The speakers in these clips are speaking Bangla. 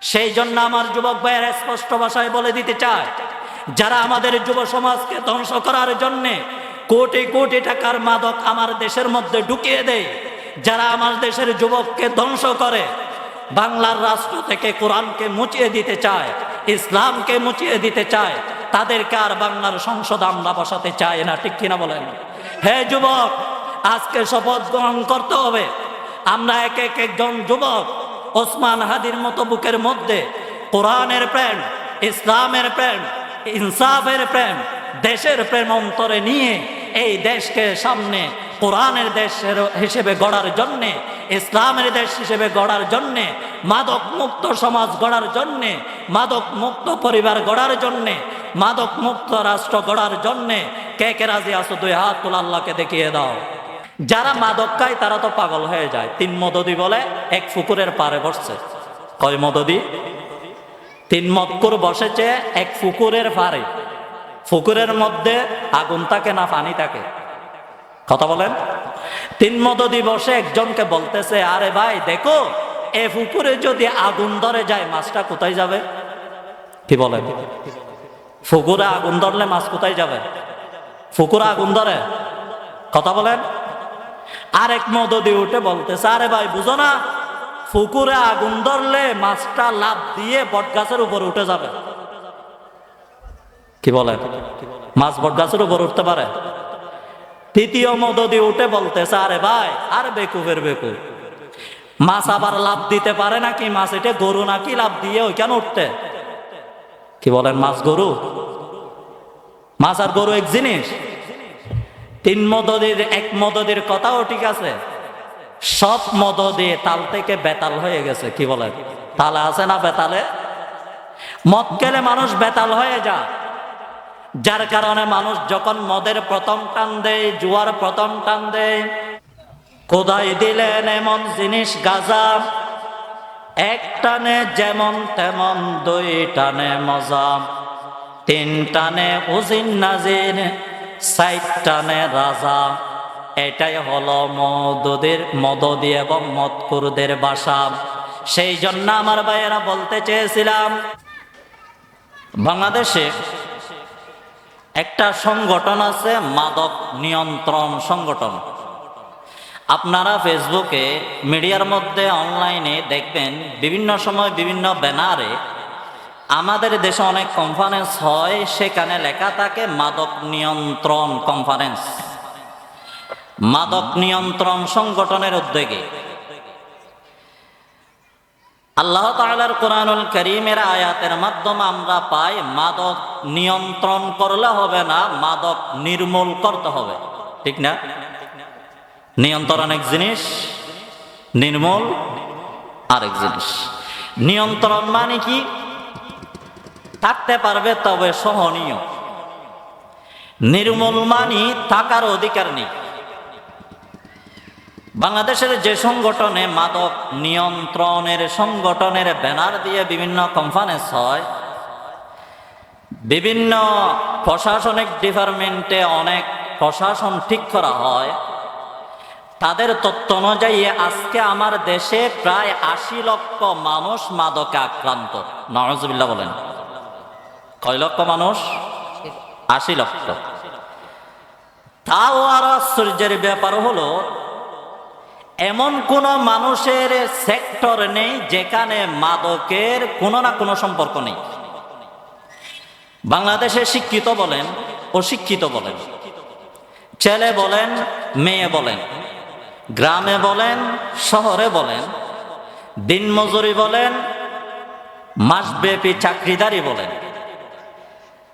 সেই জন্য আমার যুবক ভাইয়েরা স্পষ্ট ভাষায় বলে দিতে চায়, যারা আমাদের যুব সমাজকে ধ্বংস করার জন্যে কোটি কোটি টাকার মাদক আমার দেশের মধ্যে ঢুকিয়ে দেয়, যারা আমার দেশের যুবককে ধ্বংস করে, বাংলার রাষ্ট্র থেকে কোরআনকে মুছিয়ে দিতে চায়, ইসলামকে মুছিয়ে দিতে চায়, তাদেরকে আর বাংলার সংসদ আমরা বসাতে চাই না। ঠিক কিনা বলেন? হে যুবক, আজকে শপথ গ্রহণ করতে হবে। আমরা এক একজন যুবক ওসমান হাদির মতো বুকের মধ্যে কোরআনের প্রেম, ইসলামের প্রেম, ইনসাফের প্রেম, দেশের প্রেম অন্তরে নিয়ে এই দেশকে সামনে কোরআনের দেশ হিসেবে গড়ার জন্যে, ইসলামের দেশ হিসেবে গড়ার জন্যে, মাদক মুক্ত সমাজ গড়ার জন্যে, মাদক মুক্ত পরিবার গড়ার জন্যে, মাদক মুক্ত রাষ্ট্র গড়ার জন্যে কে কে রাজি আছো? দুই হাত তুলে আল্লাহকে দেখিয়ে দাও। যারা মাদক খায় তারা তো পাগল হয়ে যায়। 3 মদদি বলে এক পুকুরের পাড়ে বসছে। কয় মদদি? 3 মদকুর বসেছে এক পুকুরের পাড়ে। পুকুরের মধ্যে আগুন থাকে না পানি থাকে? কথা বলেন। 3 মদদি বসে একজনকে বলতেছে, আরে ভাই দেখো, এ পুকুরে যদি আগুন ধরে যায় মাছটা কোথায় যাবে? কি বলেন? পুকুরে আগুন ধরলে মাছ কোথায় যাবে? পুকুরে আগুন ধরে? কথা বলেন। আরেক মদদি উঠে বলতেছে, আরে ভাই বুঝো না, পুকুরে আগুন ধরলে মাছটা লাফ দিয়ে বটগাছের উপর উঠে যাবে। কি বলেন? মাছ বটগাছের উপর উঠতে পারে? তৃতীয় মদদি উঠে বলতেছে, আরে ভাই, আরে বেকুফের বেকুফ, মাছ আবার লাফ দিতে পারে নাকি? মাছ এটা গরু নাকি লাফ দিয়ে ওইখানে উঠতে? কি বলেন? মাছ গরু? মাছ আর গরু এক জিনিস? 3 মদদির এক মদদির কথাও ঠিক আছে, সব মদদি তাল থেকে বেতাল হয়ে গেছে। কি বলেন? তালে আছে না বেতালে? মদ খেলে মানুষ বেতাল হয়ে যায়, যার কারণে মানুষ যখন মদের প্রথম টান দেয়, জুয়ার প্রথম টান দেয়, কোদাই দিলেন এমন জিনিস গাজা, এক টানে যেমন তেমন, 2 টানে মজা, 3 টানে উজিন নাজির, 4 টানে রাজা। এটাই হলো মদদি এবং মদকুরদের বাসা। সেই জন্য আমার ভাইয়েরা বলতে চেয়েছিলাম, বাংলাদেশে একটা সংগঠন আছে, মাদক নিয়ন্ত্রণ সংগঠন। আপনারা ফেসবুকে, মিডিয়ার মধ্যে, অনলাইনে দেখবেন বিভিন্ন সময় বিভিন্ন ব্যানারে আমাদের দেশে অনেক কনফারেন্স হয়, সেখানে লেখা থাকে মাদক নিয়ন্ত্রণ কনফারেন্স। মাদক নিয়ন্ত্রণ সংগঠনের উদ্যোগে আল্লাহ তাআলার কোরআনুল কারীমের আয়াতের মাধ্যমে আমরা পাই, মাদক নিয়ন্ত্রণ করলে হবে না, মাদক নির্মূল করতে হবে। ঠিক না? নিয়ন্ত্রণ এক জিনিস, নির্মূল আরেক জিনিস। নিয়ন্ত্রণ মানে কি? থাকতে পারবে তবে সহনীয়। নির্মূল মানে থাকার অধিকার নেই। বাংলাদেশের যে সংগঠনে মাদক নিয়ন্ত্রণের সংগঠনের ব্যানার দিয়ে বিভিন্ন কনফারেন্স হয়, বিভিন্ন প্রশাসনিক ডিপার্টমেন্টে অনেক প্রশাসন ঠিক করা হয়, তাদের তথ্য অনুযায়ী আজকে আমার দেশে প্রায় 80 লক্ষ মানুষ মাদকে আক্রান্ত। নাউজুবিল্লাহ বলেন। কয় লক্ষ মানুষ? 80 লক্ষ। তাও আর আশ্চর্যের ব্যাপার হলো, এমন কোন মানুষের সেক্টর নেই যেখানে মাদকের কোনো না কোনো সম্পর্ক নেই। বাংলাদেশে শিক্ষিত বলেন, অশিক্ষিত বলেন, ছেলে বলেন, মেয়ে বলেন, গ্রামে বলেন, শহরে বলেন, দিনমজুরি বলেন, মাসব্যাপী চাকরিদারি বলেন,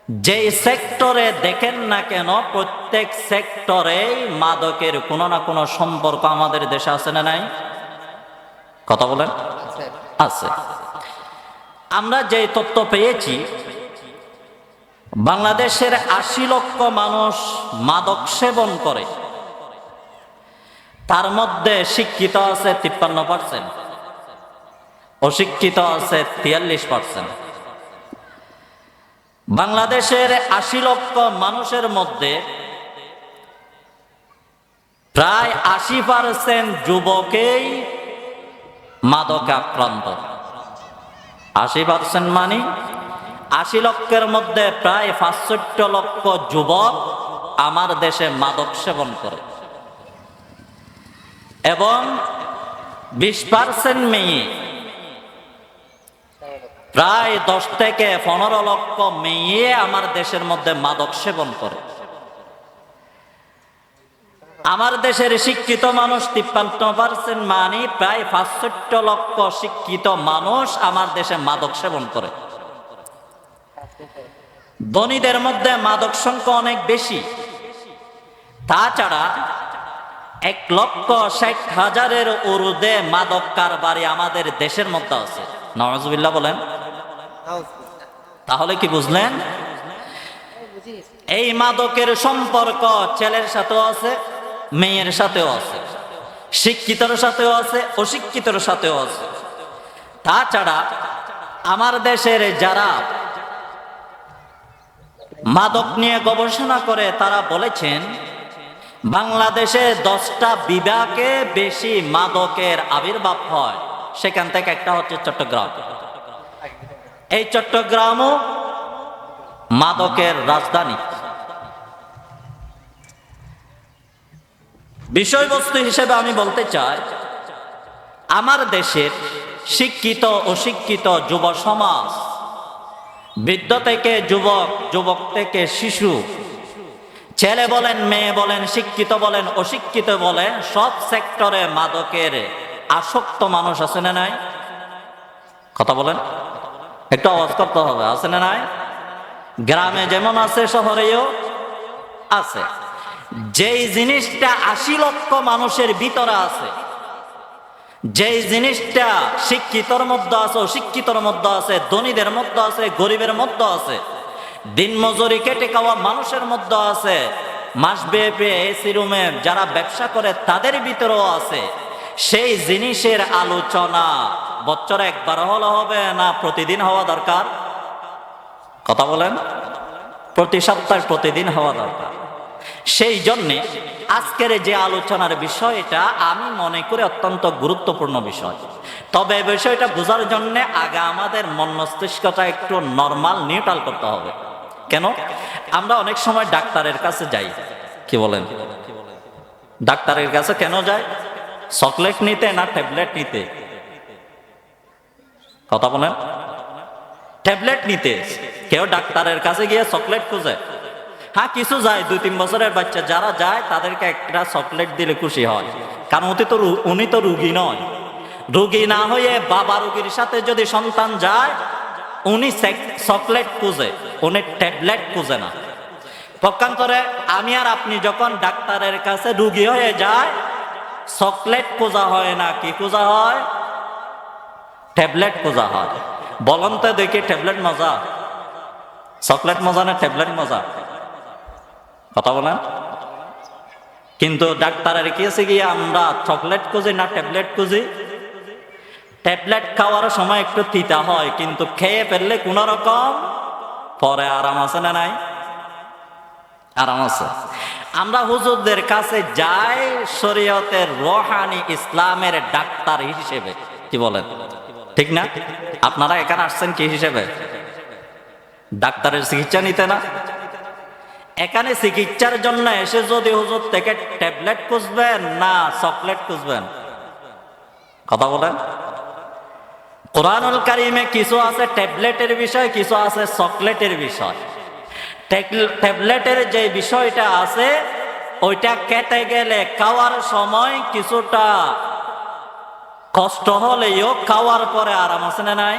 যেই সেক্টরে দেখেন না কেন, প্রত্যেক সেক্টরেই মাদকের কোনো না কোনো সম্পর্ক আমাদের দেশে আছে না নাই? কথা বলেন। আছে। আমরা যে তথ্য পেয়েছি, বাংলাদেশের 80 লক্ষ মানুষ মাদক সেবন করে, তার মধ্যে শিক্ষিত আছে 53%, অশিক্ষিত আছে 43%। বাংলাদেশের 80 লক্ষ মানুষের মধ্যে প্রায় 80% যুবকেই মাদকে আক্রান্ত। 80% মানে 80 লক্ষের মধ্যে প্রায় 65 লক্ষ যুবক আমার দেশে মাদক সেবন করে, এবং 20% মেয়ে, প্রায় 10 থেকে 15 লক্ষ মেয়ে আমার দেশের মধ্যে মাদক সেবন করে। আমার দেশের শিক্ষিত মানুষ 53% মানে প্রায় 65 লক্ষ শিক্ষিত মানুষ আমার দেশে মাদক সেবন করে। ধনীদের মধ্যে মাদক সংখ্যা অনেক বেশি। তাছাড়া 1,60,000-এর ঊর্ধ্বে মাদক কারবারি আমাদের দেশের মধ্যে আছে। নাউজুবিল্লাহ বলেন। তাহলে কি বুঝলেন? এই মাদকের সম্পর্ক ছেলের সাথেও আছে, মেয়ের সাথেও আছে, শিক্ষিতর সাথেও আছে, অশিক্ষিতর সাথেও আছে। তাছাড়া আমার দেশের যারা মাদক নিয়ে গবেষণা করে তারা বলেছেন বাংলাদেশে 10টা বিভাগে বেশি মাদকের আবির্ভাব হয়, সেখান থেকে একটা হচ্ছে চট্টগ্রাম। এই চট্টগ্রামও মাদকের রাজধানী। বিষয়বস্তু হিসেবে আমি বলতে চাই, আমার দেশের শিক্ষিত অশিক্ষিত যুব সমাজ, বৃদ্ধ থেকে যুবক, যুবক থেকে শিশু, ছেলে বলেন মেয়ে বলেন, শিক্ষিত বলেন অশিক্ষিত বলেন, সব সেক্টরে মাদকের আসক্ত মানুষ আছে না নাই? কথা বলেন, একটু আওয়াজ করতে হবে, আছে না নাই? গ্রামে যেমন আছে শহরেও আছে। যেই জিনিসটা 80 লক্ষ মানুষের ভিতরে আছে, যেই জিনিসটা শিক্ষিতর মধ্যে আছে, অশিক্ষিতর মধ্যে আছে, ধনীদের মধ্যে আছে, গরিবের মধ্যে আছে, দিন মজুরি কেটে খাওয়া মানুষের মধ্যে আছে, মাসব্যাপী এসি রুমে যারা ব্যবসা করে তাদের ভিতরেও আছে, সেই জিনিসের আলোচনা বছরে একবার হলে হবে না প্রতিদিন হওয়া দরকার? কথা বলেন, প্রতি সপ্তাহে প্রতিদিন হওয়া দরকার। সেই জন্যে আজকের যে আলোচনার বিষয়টা আমি মনে করি অত্যন্ত গুরুত্বপূর্ণ বিষয়। তবে বিষয়টা বোঝার জন্য আগে আমাদের মন মস্তিষ্কটা একটু নরমাল নিউট্রাল করতে হবে। কেন? আমরা অনেক সময় ডাক্তারের কাছে যাই, কি বলেন? ডাক্তারের কাছে কেন যাই? চকলেট নিতে না ট্যাবলেট নিতে? কথা বলেন। ট্যাবলেট নিতে। কেউ ডাক্তারের কাছে গিয়ে চকলেট খুঁজে? হ্যাঁ, কিছু যায়, 2-3 বছরের বাচ্চা যারা যায় তাদেরকে একটা চকলেট দিলে খুশি হয়, কারণ উনি তো রুগী নয়। রুগী না হয়ে বাবা রুগীর সাথে যদি সন্তান যায়, উনি চকলেট খুঁজে, উনি ট্যাবলেট খুঁজে না। পক্ষান্তরে আমি আর আপনি যখন ডাক্তারের কাছে রুগী হয়ে যায়, চকলেট খোঁজা হয় না, কি খোঁজা হয়? ট্যাবলেট খোঁজা হয়। বলুন তো দেখি, ট্যাবলেট মজা, চকলেট মজা না ট্যাবলেট মজা? কথা বলেন। কিন্তু ডাক্তারের কাছে গিয়ে আমরা চকলেট খুঁজি না ট্যাবলেট খুঁজি? ট্যাবলেট খাওয়ার সময় একটু তিতা হয়, কিন্তু খেয়ে ফেললে কোন রকম পরে আরাম আছে না নাই? আরাম আছে। আমরা হুজুরদের কাছে যাই শরীয়তের রোহানি ইসলামের ডাক্তার হিসেবে, কি বলেন? ঠিক না? আপনারা এখানে আসছেন কি হিসেবে? ডাক্তারের চিকিৎসা নিতে না? এখানে চিকিৎসার জন্য এসে যদি হুজুর থেকে ট্যাবলেট খুঁজবেন না চকলেট খুঁজবেন? কথা বলেন। কোরআনুল কারীমে কিছু আছে ট্যাবলেটের বিষয়, কিছু আছে চকলেটের বিষয়। ট্যাবলেটের যে বিষয়টা আছে ওইটা খেতে গেলে খাওয়ার সময় কিছুটা কষ্ট হলেও খাওয়ার পরে আরাম আছে না নাই?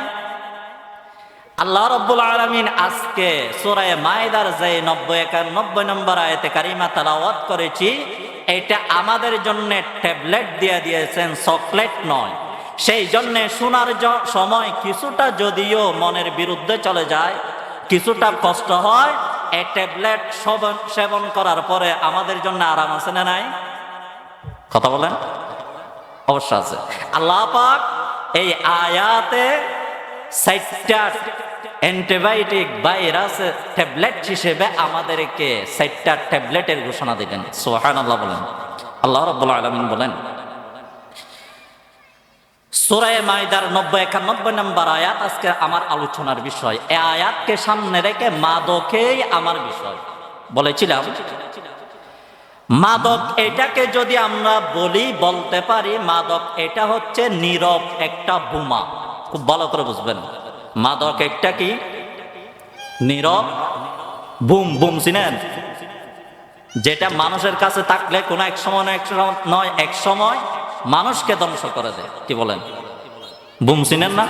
আল্লাহ রাব্বুল আলামিন আজকে সূরা মাইদার যে 90-91 নম্বর আয়াতে কারিমা তেলাওয়াত করেছি, এটা আমাদের জন্য ট্যাবলেট দিয়ে দিয়েছেন, চকলেট নয়। সেই জন্য শোনার সময় কিছুটা যদিও মনের বিরুদ্ধে চলে যায়, কিছুটা কষ্ট হয়, এই ট্যাবলেট সেবন করার পরে আমাদের জন্য আরাম আছে না নাই? কথা বলেন। অবশ্য আছে। আল্লাহ পাক এই আয়াতে 60টা অ্যান্টিবায়োটিক ভাইরাস ট্যাবলেট হিসেবে আমাদেরকে 60টা ট্যাবলেটের ঘোষণা দিলেন। সুবহানাল্লাহ বলেন। আল্লাহ রাব্বুল আলামিন বলেন সূরা মাইদার 90-91 নম্বর আয়াত আজকে আমার আলোচনার বিষয়। এই আয়াতকে সামনে রেখে মাদকেই আমার বিষয়। বলেছিলাম মাদক এটাকে যদি আমরা বলতে পারি, মাদক এটা হচ্ছে নীরব একটা বোমা। খুব ভালো করে বুঝবেন, মাদক একটা কি? নীরব বুম। বুম চিনেন? যেটা মানুষের কাছে থাকলে কোনো এক সময় নয় এক সময় মানুষকে ধ্বংস করে দেয়। কি বলেন? বুম চিনেন না?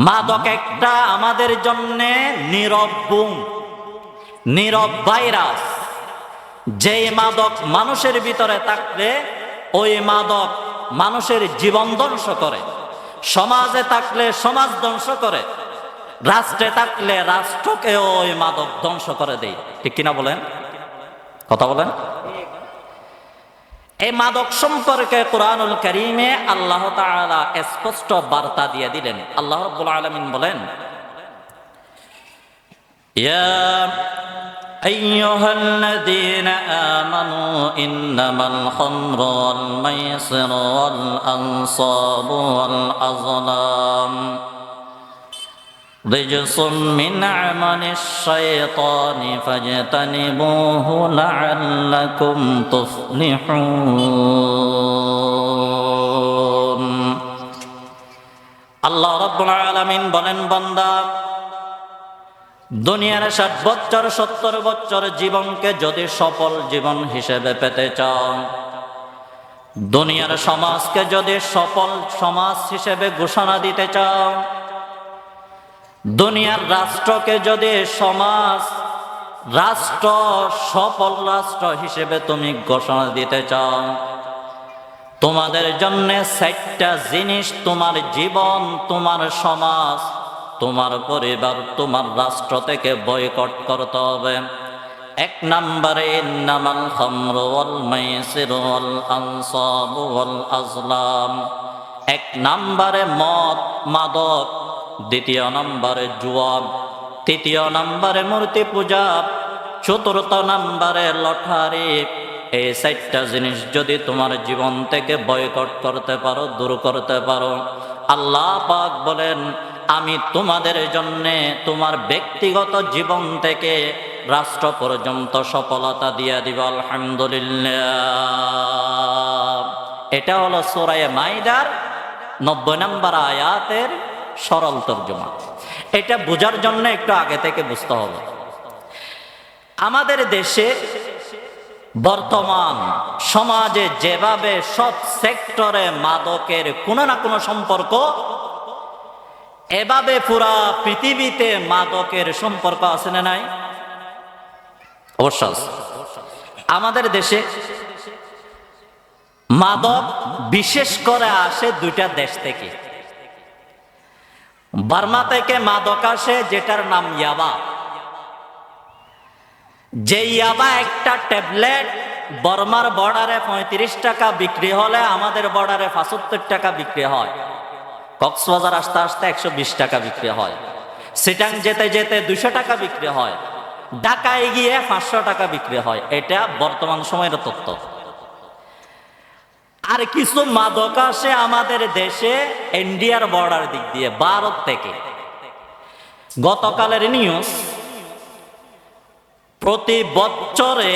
মাদক একটা আমাদের জন্য নীরব বুম, নীরব ভাইরাস। যেই মাদক মানুষের ভিতরে থাকলে ওই মাদক মানুষের জীবন ধ্বংস করে, সমাজে থাকলে সমাজ ধ্বংস করে, রাষ্ট্রে থাকলে রাষ্ট্রকে ওই মাদক ধ্বংস করে দেয়। ঠিক কিনা বলেন? কথা বলেন। এই মাদক সম্পর্কে কুরআনুল কারীমে আল্লাহ তাআলা স্পষ্ট বার্তা দিয়ে দিলেন। আল্লাহ রাব্বুল আলামিন বলেন, ইয়া আইয়ুহাল্লাযীনা আমানু ইন্নামাল খামরু ওয়াল মাইসিরু ওয়াল আনসাবু ওয়াল আযলাম রিজসুম মিন আমালিশ শাইতানি ফাজতানিবুহু লাআল্লাকুম তুফলিহুন। আল্লাহ রাব্বুল আলামিন বলেন, বান্দা, দুনিয়ার 60 বছর 70 বছর জীবনকে যদি সফল জীবন হিসেবে পেতে চাও, দুনিয়ার সমাজকে যদি সফল সমাজ হিসেবে ঘোষণা দিতে চাও, দুনিয়ার রাষ্ট্রকে যদি রাষ্ট্র সফল রাষ্ট্র হিসেবে তুমি ঘোষণা দিতে চাও, তোমাদের জন্য 4টা জিনিস তোমার জীবন, তোমার সমাজ, তোমার পরিবার, তোমার রাষ্ট্র থেকে বয়কট করতে হবে। 1 নম্বরে ইন্নামাল খামরু ওয়াল মাইসিরু ওয়াল আনসাবু ওয়াল আযলাম। 1 নম্বরে মদ মাদক, 2 নম্বরে জুয়া, 3 নম্বরে মূর্তি পূজা, 4 নম্বরে লটারি। এই 4টা জিনিস যদি তোমার জীবন থেকে বয়কট করতে পারো, দূর করতে পারো, আল্লাহ পাক বলেন, আমি তোমাদের জন্যে তোমার ব্যক্তিগত জীবন থেকে রাষ্ট্র পর্যন্ত সফলতা দিয়ে দিব। আলহামদুলিল্লাহ। এটা হলো সূরা মাইদার 90 নম্বর আয়াতের সরল তর্জমা। এটা বোঝার জন্য একটু আগে থেকে বুঝতে হবে। আমাদের দেশে বর্তমান সমাজে যেভাবে সব সেক্টরে মাদকের কোনো না কোনো সম্পর্ক, এভাবে পুরা পৃথিবীতে মাদকের সম্পর্ক আছে না নাই? অবশ্যই আছে। আমাদের দেশে মাদক বিশেষ করে আসে 2টা দেশ থেকে। বার্মা থেকে মাদক আসে, যেটার নাম ইয়াবা। যে ইয়াবা একটা ট্যাবলেট বর্মার বর্ডারে 35 টাকা বিক্রি হলে আমাদের বর্ডারে 75 টাকা বিক্রি হয়। কক্সবাজার আসতে আসতে 120 টাকা বিক্রি হয়। সিটাং যেতে যেতে 200 টাকা বিক্রি হয়। ঢাকায় গিয়ে 500 টাকা বিক্রি হয়। এটা বর্তমান সময়ের তথ্য। আর কিছু মাদক আসে আমাদের দেশে ইন্ডিয়ার বর্ডার দিক দিয়ে, ভারত থেকে। গতকালের নিউজ, প্রতি বছরে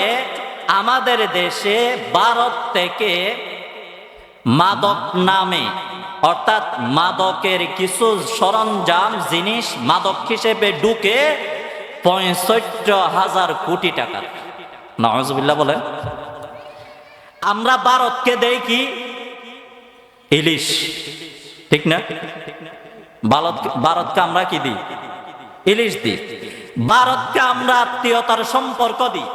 আমাদের দেশে ভারত থেকে মাদক নামে, অর্থাৎ মাদকের কিছু সরঞ্জাম জিনিস মাদক হিসেবে ঢুকে 65,000 কোটি টাকা। নাউজুবিল্লাহ বলেন। আমরা ভারতকে দেই কি? ইলিশ, ঠিক না? ভারতকে আমরা কি দিই? ইলিশ দিই। ভারতকে আমরা আত্মীয়তার সম্পর্ক দিই।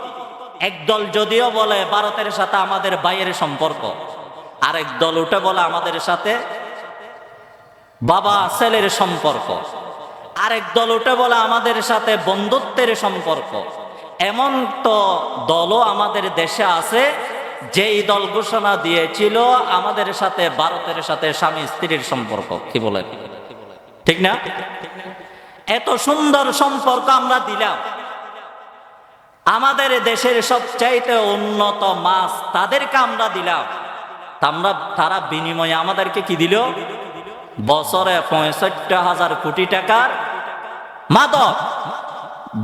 একদল যদিও বলে ভারতের সাথে আমাদের ভাইয়ের সম্পর্ক, আরেক দল উঠে বলে আমাদের সাথে বাবা ছেলের সম্পর্ক, আরেক দল উঠে বলে আমাদের সাথে বন্ধুত্বের সম্পর্ক। এমন তো দলও আমাদের দেশে আছে যেই দল ঘোষণা দিয়েছিল আমাদের সাথে ভারতের সাথে স্বামী স্ত্রীর সম্পর্ক। কি বলেন? ঠিক না? এত সুন্দর সম্পর্ক আমরা দিলাম। আমাদের দেশের সবচাইতে উন্নত মাছ তাদেরকে আমরা দিলাম। তারা বিনিময়ে আমাদেরকে কি দিল? বছরে ৬৫,০০০ কোটি টাকার মাদক,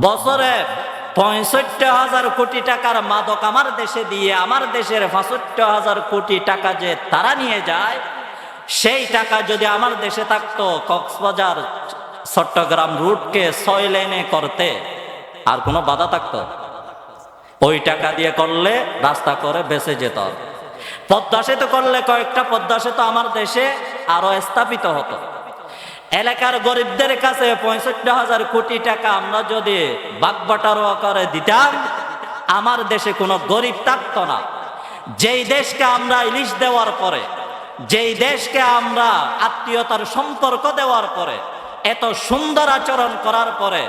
বছরে ৬৫,০০০ কোটি টাকার মাদক আমার দেশে দিয়ে আমার দেশের ৬৫,০০০ কোটি টাকা যে তারা নিয়ে যায়, সেই টাকা যদি আমার দেশে থাকতো, কক্সবাজার চট্টগ্রাম রুটকে ৬ লেনে করতে আর কোনো বাধা থাকতো? ওই টাকা দিয়ে করলে রাস্তা করে বেঁচে যেত। পদ্মা সেতু করলে কয়েকটা পদ্মা সেতু আমার দেশে আরো স্থাপিত হতো। এলাকার গরিবদের কাছে ৬৫,০০০ কোটি টাকা আমরা যদি বাগবাটারোয়া করে দিতাম, আমার দেশে কোনো গরিব থাকতো না। যেই দেশকে আমরা ইলিশ দেওয়ার পরে, যেই দেশকে আমরা আত্মীয়তার সম্পর্ক দেওয়ার পরে, এত সুন্দর আচরণ করার পরে,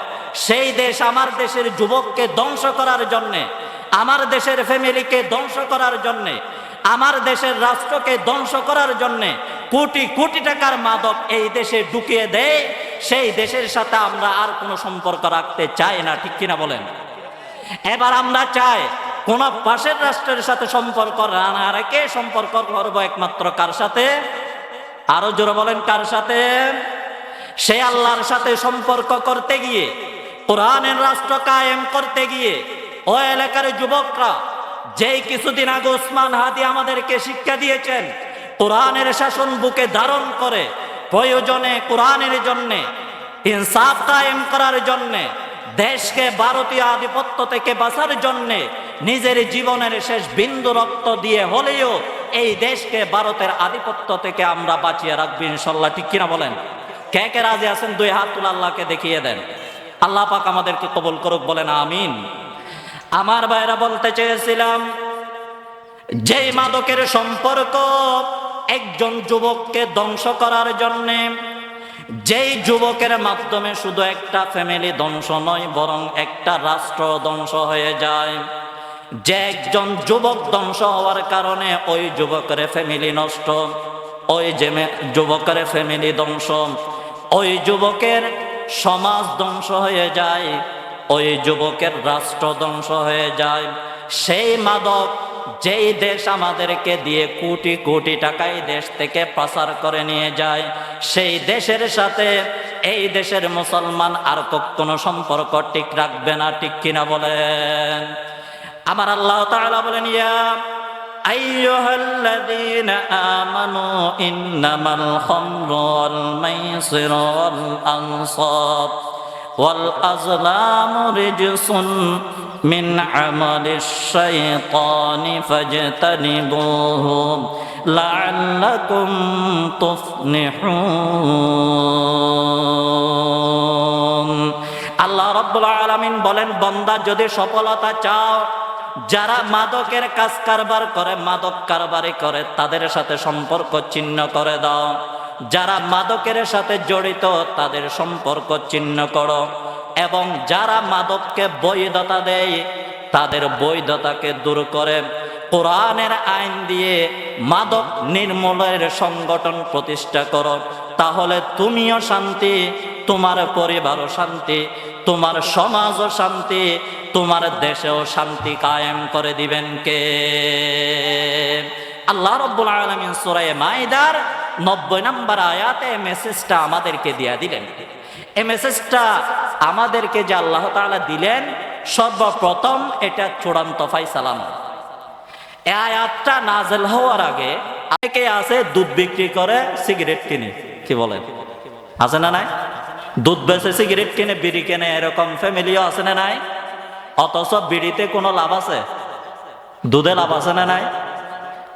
সেই দেশ আমার দেশের যুবককে ধ্বংস করার জন্যে, আমার দেশের ফ্যামিলিকে ধ্বংস করার জন্যে, আমার দেশের রাষ্ট্রকে ধ্বংস করার জন্যে কোটি কোটি টাকার মাদক এই দেশে ঢুকিয়ে দেয়, সেই দেশের সাথে আমরা আর কোনো সম্পর্ক রাখতে চাই না, ঠিক কিনা বলেন? এবার আমরা চাই কোন পাশের রাষ্ট্রের সাথে সম্পর্ক না রেখে সম্পর্ক করবো একমাত্র কার সাথে? আরো জোরে বলেন, কার সাথে? সে আল্লাহর সাথে সম্পর্ক করতে গিয়ে, কোরআনের রাষ্ট্র কায়েম করতে গিয়ে ওই এলাকার যুবকরা, যেই কিছুদিন আগে ওসমান হাদি আমাদেরকে শিক্ষা দিয়েছেন, কোরআনের শাসন বুকে ধারণ করে প্রয়োজনে কোরআনের জন্যে, ইনসাফ কায়েম করার জন্যে, দেশকে ভারতীয় আধিপত্য থেকে বাঁচার জন্যে নিজের জীবনের শেষ বিন্দু রক্ত দিয়ে হলেও এই দেশকে ভারতের আধিপত্য থেকে আমরা বাঁচিয়ে রাখবো ইনশাল্লাহ, ঠিক কিনা বলেন? কে কে রাজি আছেন? 2 হাত তুলে আল্লাহকে দেখিয়ে দেন। আল্লাহ পাক আমাদেরকে কবুল করুক, বলেন আমিন। আমার ভাইরা, বলতে চেয়েছিলাম, যেই মাদকের সম্পর্ক একজন যুবককে ধ্বংস করার জন্যে, যেই যুবকের মাধ্যমে শুধু একটা ফ্যামিলি ধ্বংস নয়, বরং একটা রাষ্ট্র ধ্বংস হয়ে যায়। যে একজন যুবক ধ্বংস হওয়ার কারণে ওই যুবকের ফ্যামিলি নষ্ট, ওই যে যুবকের ফ্যামিলি ধ্বংস, ওই যুবকের সমাজ ধ্বংস হয়ে যায়, ওই যুবকের রাষ্ট্র ধ্বংস হয়ে যায়। সেই মাদক যেই দেশ আমাদেরকে দিয়ে কোটি কোটি টাকায় দেশ থেকে পাচার করে নিয়ে যায়, সেই দেশের সাথে এই দেশের মুসলমান আর কোনো সম্পর্ক ঠিক রাখবে না, ঠিক কিনা বলেন? আমার আল্লাহ তাআলা বলেন, ইয়া আইয়ুহাল্লাযীনা আমানু ইন্নামাল খামরু ওয়াল মাইসিরু ওয়াল আনসাব ওয়াল আজলামু রিজসুন মিন আমালিশ শাইতানি ফাজতানিবুহু লাআল্লাকুম তুফলিহুন। আল্লাহ রাব্বুল আলামিন বলেন, বান্দা যদি সফলতা চাও, যারা মাদকের কাজ কারবার করে, মাদক কারবারি করে, তাদের সাথে সম্পর্ক ছিন্ন করে দাও। যারা মাদকের সাথে জড়িত তাদের সম্পর্ক ছিন্ন করো, এবং যারা মাদককে বৈধতা দেয় তাদের বৈধতাকে দূর করে কোরআনের আইন দিয়ে মাদক নির্মূলের সংগঠন প্রতিষ্ঠা করো। তাহলে তুমিও শান্তি, তোমার পরিবারও শান্তি, তোমার সমাজও শান্তি, তোমার দেশেও শান্তি কায়েম করে দিবেন কে? আল্লাহ রাব্বুল আলামিন সূরা মাইদার 90 নম্বর আয়াতে মেসেজটা আমাদেরকে দিয়ে দিলেন। এই মেসেজটা আমাদেরকে যে আল্লাহ তাআলা দিলেন, সর্বপ্রথম এটা চূড়ান্ত ফায়সালা নয়। এই আয়াতটা নাযিল হওয়ার আগে অনেকে আছে দুধ বিক্রি করে, সিগারেট কিনে, কি বলেন? আছে না নাই? দুধ বেচে, সিগারেট কিনে, বিড়ি কিনে, এরকম ফ্যামিলিও আছে না নাই? অথচ বিড়িতে কোনো লাভ আছে? দুধে লাভ আছে না নাই?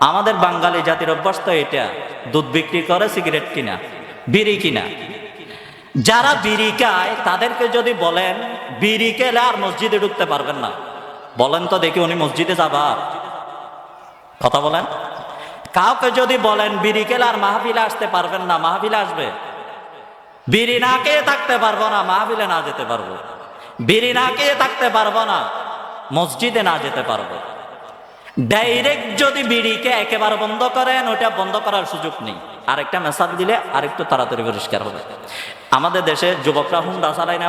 আমাদের বাঙালি জাতির অভ্যাস তো এটা, দুধ বিক্রি করে, সিগারেট কিনা, বিড়ি কিনা। যারা বিড়ি খায় তাদেরকে যদি বলেন বিড়ি খেলে আর মসজিদে ঢুকতে পারবেন না, বলেন তো দেখি উনি মসজিদে যাবার কথা বলেন? কাউকে যদি বলেন বিড়ি খেলে আর মাহফিলে আসতে পারবেন না, মাহফিলে আসবে? বিড়ি না খেয়ে থাকতে পারবো না, মাহফিলে না যেতে পারবো। বিড়ি না খেয়ে থাকতে পারবো না, মসজিদে না যেতে পারবো। ডাইরেক্ট যদি বিড়িকে একেবারে বন্ধ করেন, ওটা বন্ধ করার সুযোগ নেই। আরেকটা মেসাজ দিলে আরেকটু তাড়াতাড়ি পরিষ্কার হবে। আমাদের দেশে যুবকরা হুন্ডা চালায় না,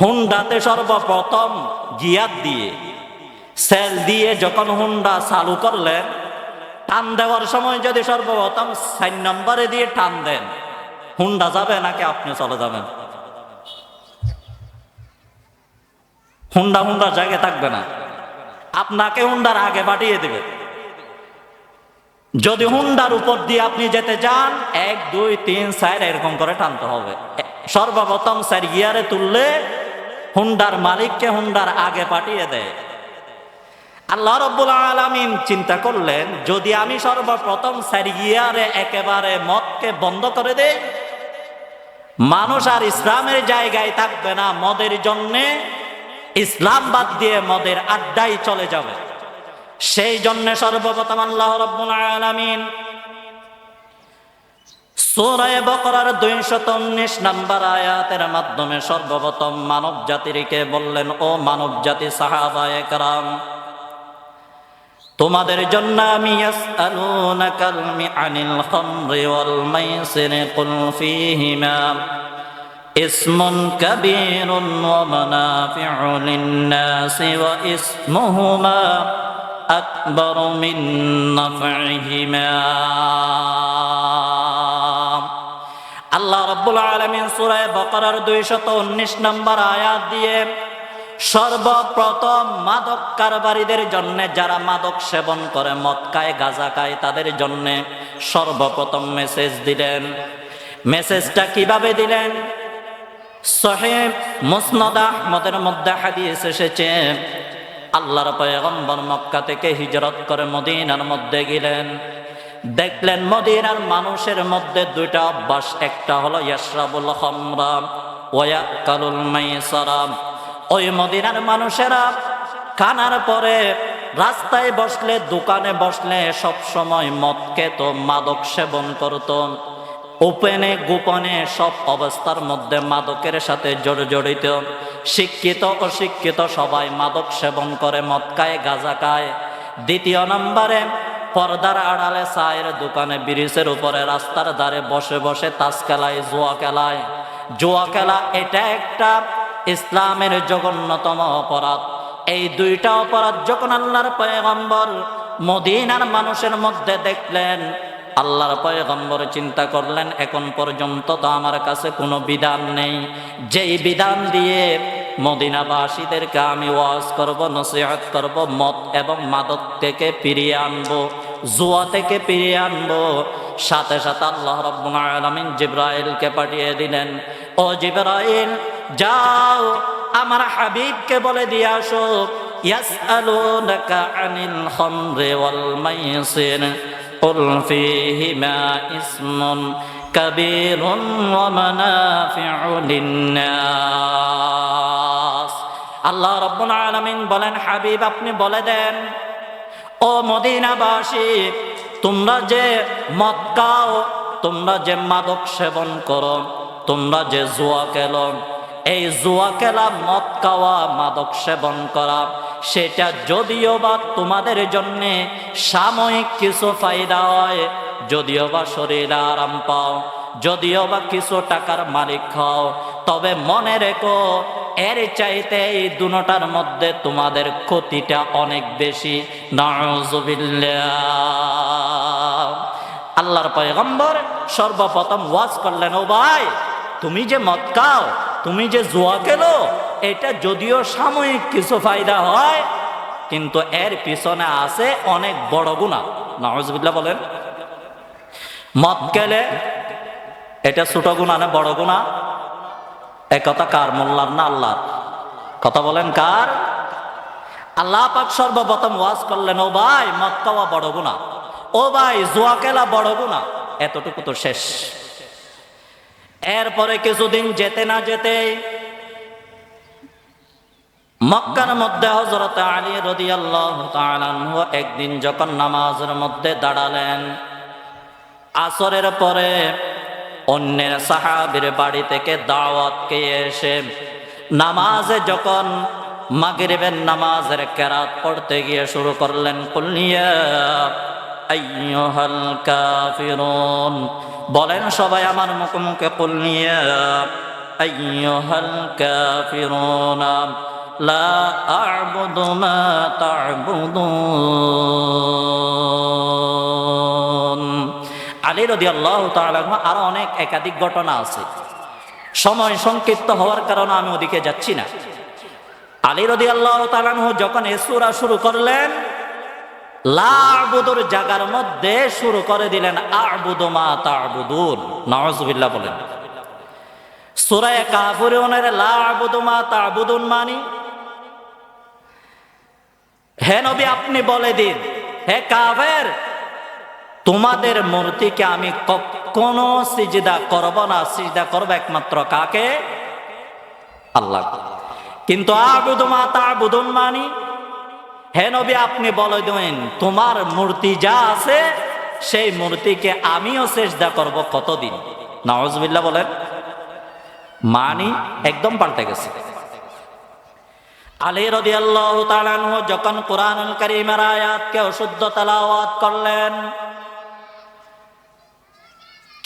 হুন্ডাতে সর্বপ্রথম গিয়ার দিয়ে, সেল দিয়ে যখন হুন্ডা চালু করলেন, টান দেওয়ার সময় যদি সর্বপ্রথম 4 নম্বরে দিয়ে টান দেন, হুন্ডা যাবে নাকি আপনি চলে যাবেন? হুন্ডা জায়গায় থাকবে না, আপনাকে হুন্ডার আগে পাঠিয়ে দেবে। যদি হুন্ডার উপর দিয়ে আপনি যেতে চান 1 2 3 4 এরকম করে টানতে হবে। সর্বপ্রথম 4 গিয়ারে তুললে হুন্ডার মালিককে হুন্ডার আগে পাঠিয়ে দেয়। আল্লাহ রাব্বুল আলামিন চিন্তা করলেন, যদি আমি সর্বপ্রথম 4 গিয়ারে একেবারে মদকে বন্ধ করে দেই, মানুষ আর ইসলামের জায়গায় থাকবে না, মদের জন্যে ইসলাম বাদ দিয়ে মদের আড্ডায় চলে যাবে। সেই জন্য সর্বপ্রথম আল্লাহ রাব্বুল আলামিন সূরা বাকারার 219 নম্বর আয়াতের মাধ্যমে সর্বপ্রথম মানব জাতিকে বললেন, ও মানব জাতি, সাহাবায়ে কেরাম, তোমাদের জন্য আমি ইয়াসআলুনাকাল আনিল খামরি ওয়াল মাইসির কুল ফীহিমা ইসমুন কাবীরুন ওয়া মানাফিউ লিন-নাসি ওয়া ইসমুহুমা আকবারু মিন নাফইহিমা। আল্লাহ রাব্বুল আলামিন সূরা বাকারার 219 নম্বর আয়াত দিয়ে সর্বপ্রথম মাদক কারবারীদের জন্য, যারা মাদক সেবন করে, মদ খায়, গাঁজা খায়, তাদের জন্য সর্বপ্রথম মেসেজ দিলেন। মেসেজটা কিভাবে দিলেন? সহিহ মুসনাদ আহমদের মধ্যে হাদিস এসেছে, আল্লাহর পয়গম্বর মক্কা থেকে হিজরত করে মদিনার মধ্যে গেলেন। দেখলেন মদিনার মানুষের মধ্যে 2টা অভ্যাস, একটা হলো ইয়াশরাবুল খামরা ওয়া ইয়াকালুল মাইসারা। ওই মদিনার মানুষেরা খানার পরে রাস্তায় বসলে, দোকানে বসলে সব সময় মদ খেত, মাদক সেবন করত। ওপেনে গোপনে সব অবস্থার মধ্যে মাদকের সাথে জড়িত। শিক্ষিত অশিক্ষিত সবাই মাদক সেবন করে, মদ খায়, গাঁজা খায়। দ্বিতীয় নম্বরে পর্দার আড়ালে চায়ের দোকানে, ব্রিজের উপরে, রাস্তার ধারে বসে বসে তাস খেলায়, জুয়া খেলায়। জুয়া খেলা এটা একটা ইসলামের জঘন্যতম অপরাধ। এই 2টা অপরাধ যখন আল্লাহর পয়গম্বর মদিনার মানুষের মধ্যে দেখলেন, আল্লাহর পয়গম্বর চিন্তা করলেন, এখন পর্যন্ত তো আমার কাছে কোনো বিধান নেই, যেই বিধান দিয়ে মদিনাবাসীদেরকে আমি ওয়াজ করব, নসিহত করব, মদ এবং মাদক থেকে ফিরিয়ে আনবো, জুয়া থেকে ফিরিয়ে আনবো। সাথে সাথে আল্লাহ রাব্বুল আলামিন জিবরাইলকে পাঠিয়ে দিলেন, ও জিবরাইল, যাও আমার হাবিবকে বলে দিয়ে আসো, ইয়াসআলুনাকা আনিল খামরি ওয়াল মাইসির কুল ফীহিমা ইসমুন কাবীরুন ওয়া মানাফিউ লিন-নাস। আল্লাহ রাব্বুল আলামিন বলেন, হাবিব আপনি বলে দেন, ও মদিনাবাসী, তোমরা যে মদ খাও, তোমরা যে মাদক সেবন করো, তোমরা যে জুয়া খেলো, এই জুয়া খেলা, মদ খাওয়া, মাদক সেবন করা, সেটা যদিও বা তোমাদের জন্য সাময়িক কিছু ফায়দা হয়, যদিও বা শরীরে আরাম পাও, যদিও বা কিছু টাকার মালিক হও, তবে মনে রেখো এর চাইতে এই দুটোটার মধ্যে তোমাদের ক্ষতিটা অনেক বেশি। নাউযুবিল্লাহ। আল্লাহর পয়গম্বর সর্বপ্রথম ওয়াজ করলেন, ও ভাই, তুমি যে মদ খাও, তুমি যে জুয়া খেলো, এটা যদিও সাময়িক কিছু ফায়দা হয়, কিন্তু এর পিছনে আছে অনেক বড় গুনাহ। নাউযুবিল্লাহ বলেন। মদ খেলে এটা ছোট গুনাহ না বড় গুনাহ? এই কথা কার? মোল্লার না আল্লাহর? কথা বলেন কার? আল্লাহ পাক সর্বপ্রথম ওয়াজ করলেন, ও ভাই, মদ খাওয়া বড় গুনাহ, ও ভাই, জুয়া খেলা বড় গুনাহ। এতটুকু তো শেষ। এরপরে কিছুদিন যেতে না যেতে মক্কার মধ্যে হযরত আলী রাদিয়াল্লাহু তাআলা আনহু একদিন যখন নামাজের মধ্যে দাঁড়ালেন, আসরের পরে অন্যের সাহাবীর বাড়ি থেকে দাওয়াত খেয়ে এসে নামাজে যখন মাগরিবের নামাজের কেরাত পড়তে গিয়ে শুরু করলেন, কুল ইয়া আইয়ুহাল কাফিরুন। বলেন সবাই আমার মুখে মুখে, কুল ইয়া আইয়ুহাল কাফিরুন লা আ'বুদু মা তা'বুদুন। আলী রাদিয়াল্লাহু তাআলা আনহু আরো অনেক একাধিক ঘটনা আছে, সময় সংক্ষিপ্ত হওয়ার কারণে আমি ওদিকে যাচ্ছি না। আলী রাদিয়াল্লাহু তাআলা আনহু যখন এই সূরা শুরু করলেন, লা আ'বুদুর জায়গার মধ্যে শুরু করে দিলেন আ'বুদু মা তা'বুদুন। নাউযুবিল্লাহ বলেন। সূরা কাফিরুনের লা আ'বুদু মা তা'বুদুন মানে, হে নবী আপনি বলে দিন, হে কাফের, তোমাদের মূর্তিকে আমি কখনো সিজদা করব না, সিজদা করব একমাত্র কাকে? আল্লাহ। কিন্তু আ'বুদু মা তা'বুদুন মানে, হে নবী আপনি বলে দিন তোমার মূর্তি যা আছে সেই মূর্তিকে আমিও সিজদা করব কতদিন? নাউযুবিল্লাহ বলেন। মানি একদম পাল্টে গেছে। আলী রাদিয়াল্লাহু তাআলা আনহু যখন কুরআনুল কারীমের আয়াতকে অশুদ্ধ তেলাওয়াত করলেন,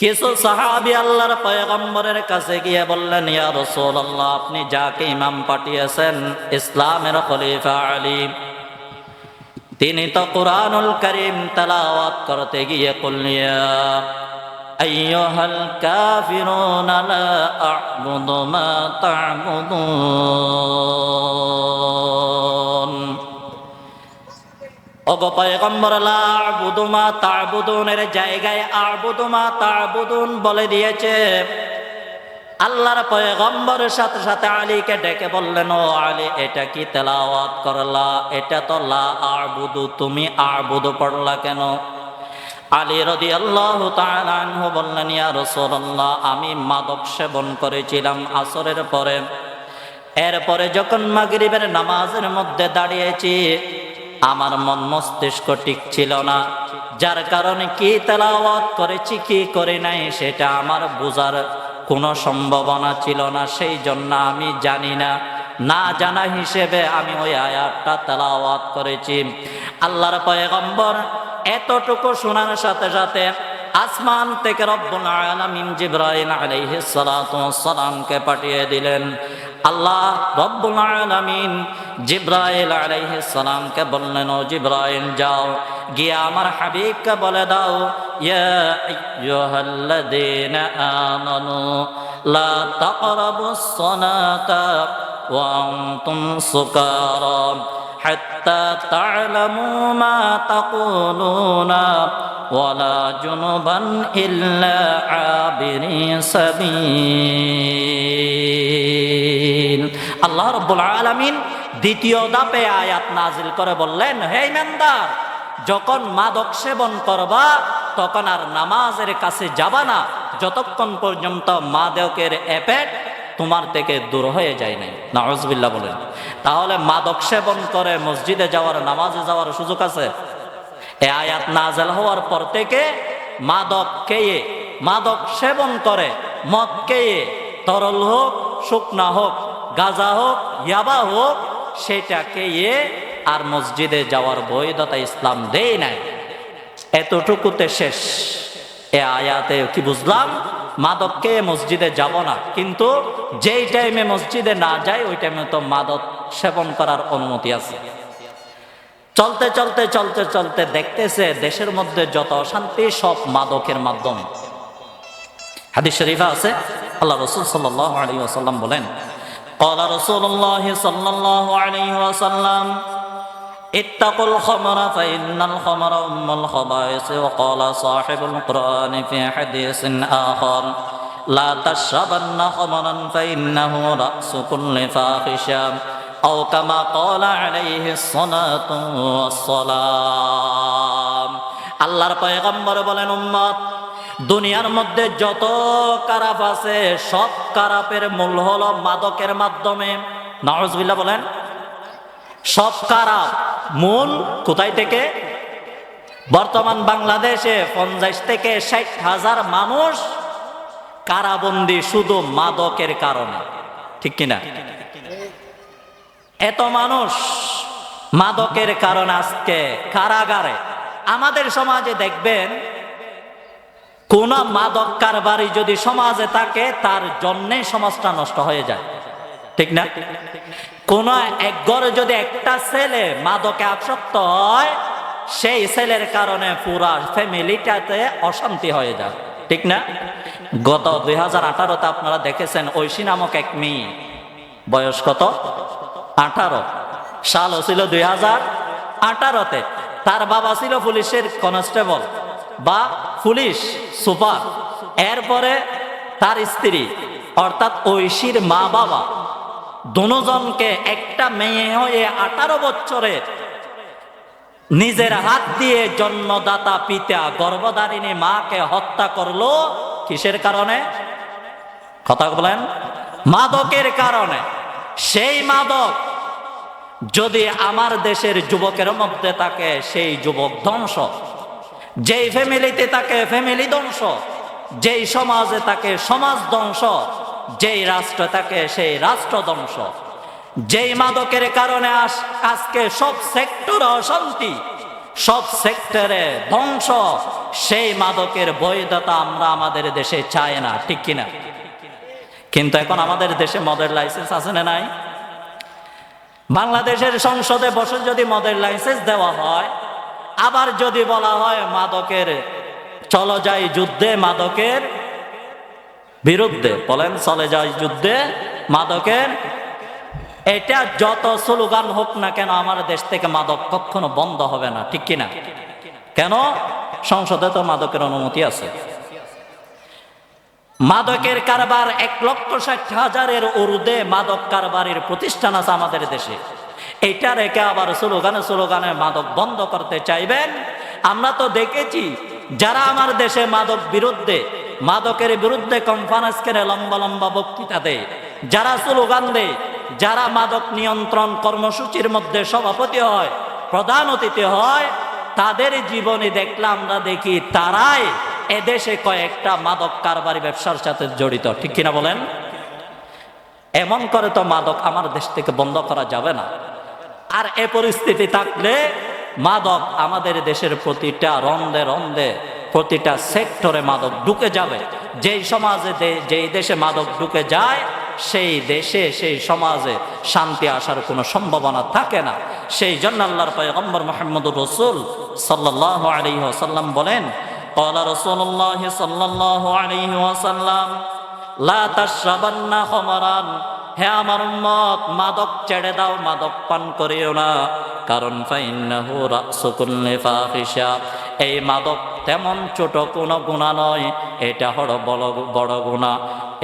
কিছু সাহাবী আল্লাহর পয়গম্বরের কাছে গিয়ে বললেন, ইয়া রাসূলুল্লাহ, আপনি যাকে ইমাম পাঠিয়েছেন ইসলামের খলিফা আলী, তিনি তো কুরআনুল কারীম তেলাওয়াত করতে গিয়ে বললেন, আইয়ুহাল কাফিরুনা লা আ'বুদু মা তা'বুদুন। ওগো পয়গম্বর, লা আ'বুদু মা তা'বুদুনের জায়গায় আ'বুদু মা তা'বুদুন বলে দিয়েছে। আল্লাহর পয়গম্বরের সাথে সাথে আলীকে ডেকে বললেন, ও আলী, এটা কি তেলাওয়াত করলা? এটা তো লা আ'বুদু, তুমি আ'বুদু পড়লা কেন? আলী রাদিয়াল্লাহু তাআলা আনহু বললেন, ইয়া রাসূলুল্লাহ, আমি মাদক সেবন করেছিলাম আসরের পরে, এরপরে যখন মাগরিবের নামাজের মধ্যে দাঁড়িয়েছি আমার মন মস্তিষ্ক ঠিক ছিল না, যার কারণে কি তেলাওয়াত করেছি কি করে নাই সেটা আমার বোঝার কোনো সম্ভাবনা ছিল না, সেই জন্য আমি জানি না, না জানা হিসেবে আমি ওই আয়াতটা তেলাওয়াত করেছি। আল্লাহর পয়গম্বর এতটুকু শোনার সাথে সাথে আসমান থেকে রব্বুল আলামিন জিবরাইল আলাইহিস সালাতু ওয়াস সালামকে পাঠিয়ে দিলেন। আল্লাহ রব্বুল আলামিন জিবরাইল আলাইহিস সালামকে বললেন, ও জিবরাইল, যাও গিয়ে আমার হাবিবকে বলে দাও, ইয়া আইয়ুহাল্লাযীনা আমানু লা তাকরাবুস সালাতা ওয়া আনতুম সুকারা হাত্তা তা'লামু মা তাকুলুনা ওয়ালা জুনুবান ইল্লা আবিরি সাবিল। আল্লাহ রাব্বুল আলামিন দ্বিতীয় ধাপে আয়াত নাজিল করে বললেন, হে ইমানদার, যখন মাদক সেবন করবা তখন আর নামাজের কাছে যাবা না যতক্ষণ পর্যন্ত মাদকের এফেক্ট তোমার থেকে দূর হয়ে যায় নাই। নাউযুবিল্লাহ বলেন। তাহলে মাদক সেবন করে মসজিদে যাওয়ার, নামাজে যাওয়ার সুযোগ আছে? এই আয়াত নাযিল হওয়ার পর থেকে মাদক খেয়ে, মাদক সেবন করে, মদ খেয়ে, তরল হোক শুকনা হোক, গাঁজা হোক ইয়াবা হোক, সেটা খেয়ে আর মসজিদে যাওয়ার বৈধতা ইসলাম দেয় নাই। এতটুকুতে শেষ। এ আয়াতে কি বুঝলাম? মাদক খেয়ে মসজিদে যাব না, কিন্তু যেই টাইমে মসজিদে না যায় ওই টাইমে তো মাদক সেবন করার অনুমতি আছে। চলতে চলতে চলতে চলতে দেখতেছে দেশের মধ্যে যত অশান্তি সব মাদকের মাধ্যমে। হাদিস শরীফে আছে, আল্লাহ রাসূল সাল্লাল্লাহু আলাইহি ওয়াসাল্লাম বলেন, قال رسول الله صلى الله عليه وسلم اتقوا الخمر فإن الخمر أم الخبائث وقال صاحب القرآن في حديث آخر لا تشربن خمرا فإنه رأس كل فاحشة أو كما قال عليه الصلاة والسلام। আল্লাহর পয়গম্বর বলেন, উম্মত, দুনিয়ার মধ্যে যত খারাপ আছে সব খারাপের মূল হলো মাদকের মাধ্যমে। নাউযুবিল্লাহ বলেন। সব খারাপ মূল কোথায় থেকে? বর্তমান বাংলাদেশে 50 থেকে 60,000 মানুষ কারাবন্দী শুধু মাদকের কারণে, ঠিক কিনা? এত মানুষ মাদকের কারণে আজকে কারাগারে। আমাদের সমাজে দেখবেন কোন মাদক কারবারি যদি সমাজে থাকে তার জন্যে সমাজটা নষ্ট হয়ে যায়, ঠিক না? কোন এক ঘরে যদি একটা ছেলে মাদকে আসক্ত হয় সেই ছেলের কারণে পুরা ফ্যামিলিটাতে অশান্তি হয়ে যায়, ঠিক না? গত 2018-তে আপনারা দেখেছেন ঐশী নামক এক মেয়ে, বয়স কত? 18 সাল ছিল 2018-তে। তার বাবা ছিল পুলিশের কনস্টেবল বা পুলিশ সুপার। এরপরে তার স্ত্রী অর্থাৎ ঐশীর মা বাবা দুজনকে একটা মেয়ে হয়ে 18 বছরের নিজের হাত দিয়ে জন্মদাতা পিতা গর্ভধারিণী মাকে হত্যা করলো। কিসের কারণে? কথা বলেন। মাদকের কারণে। সেই মাদক যদি আমার দেশের যুবকের মধ্যে থাকে, সেই যুবক ধ্বংস। যেই ফ্যামিলিতে থাকে ফ্যামিলি ধ্বংস, যেই সমাজে থাকে সমাজ ধ্বংস, যেই রাষ্ট্রে থাকে সেই রাষ্ট্র ধ্বংস। যেই মাদকের কারণে আজকে সব সেক্টরে অশান্তি, সব সেক্টরে ধ্বংস, সেই মাদকের বৈধতা আমরা আমাদের দেশে চাই না, ঠিক কিনা? কিন্তু এখন আমাদের দেশে মদের লাইসেন্স আছে না নাই? বাংলাদেশের সংসদে বসে যদি মদের লাইসেন্স দেওয়া হয়, আবার যদি বলা হয় মাদকের চলো যাই যুদ্ধে মাদকের বিরুদ্ধে, বলেন চলে যাই যুদ্ধে মাদকের, এটা যত স্লোগান হোক না কেন আমার দেশ থেকে মাদক কখনো বন্ধ হবে না, ঠিক কিনা? কেন? সংসদে তো মাদকের অনুমতি আছে। মাদকের কারবার 1,60,000-এর ঊর্ধ্বে মাদক কারবারের প্রতিষ্ঠান আছে আমাদের দেশে। এটা রেখে আবার স্লোগানে মাদক বন্ধ করতে চাইবেন? আমরা তো দেখেছি যারা আমার দেশে মাদকের বিরুদ্ধে কনফারেন্স করে লম্বা লম্বা বক্তৃতা দেয়, যারা স্লোগান দেয়, যারা মাদক নিয়ন্ত্রণ কর্মসূচির মধ্যে সভাপতি হয়, প্রধান অতিথি হয়, তাদের জীবনে আমরা দেখি তারাই এদেশে কয়েকটা মাদক কারবারি ব্যবসার সাথে জড়িত, ঠিক কিনা বলেন? এমন করে তো মাদক আমার দেশ থেকে বন্ধ করা যাবে না। আর এ পরিস্থিতি থাকলে মাদক আমাদের দেশের প্রতিটা রন্ধে রন্ধে, প্রতিটা সেক্টরে মাদক ঢুকে যাবে। যেই সমাজে যেই দেশে মাদক ঢুকে যায়, সেই দেশে সেই সমাজে শান্তি আসার কোনো সম্ভাবনা থাকে না। সেই জন্য আল্লাহর পয়গম্বর মুহাম্মদুর রাসূল সাল্লাল্লাহু আলাইহি ওয়াসাল্লাম বলেন, ক্বালা রাসূলুল্লাহ সাল্লাল্লাহু আলাইহি ওয়াসাল্লাম লা তাশরাবান্না খামরান, হে আমার উম্মত মাদক ছেড়ে দাও, মাদক পান করিও না। কারণ ফাইন্নাহু রাসু কুল্লি ফাহিশা, এই মাদক তেমন ছোট কোনো গুনাহ নয়, এটা হলো বড় গুনাহ।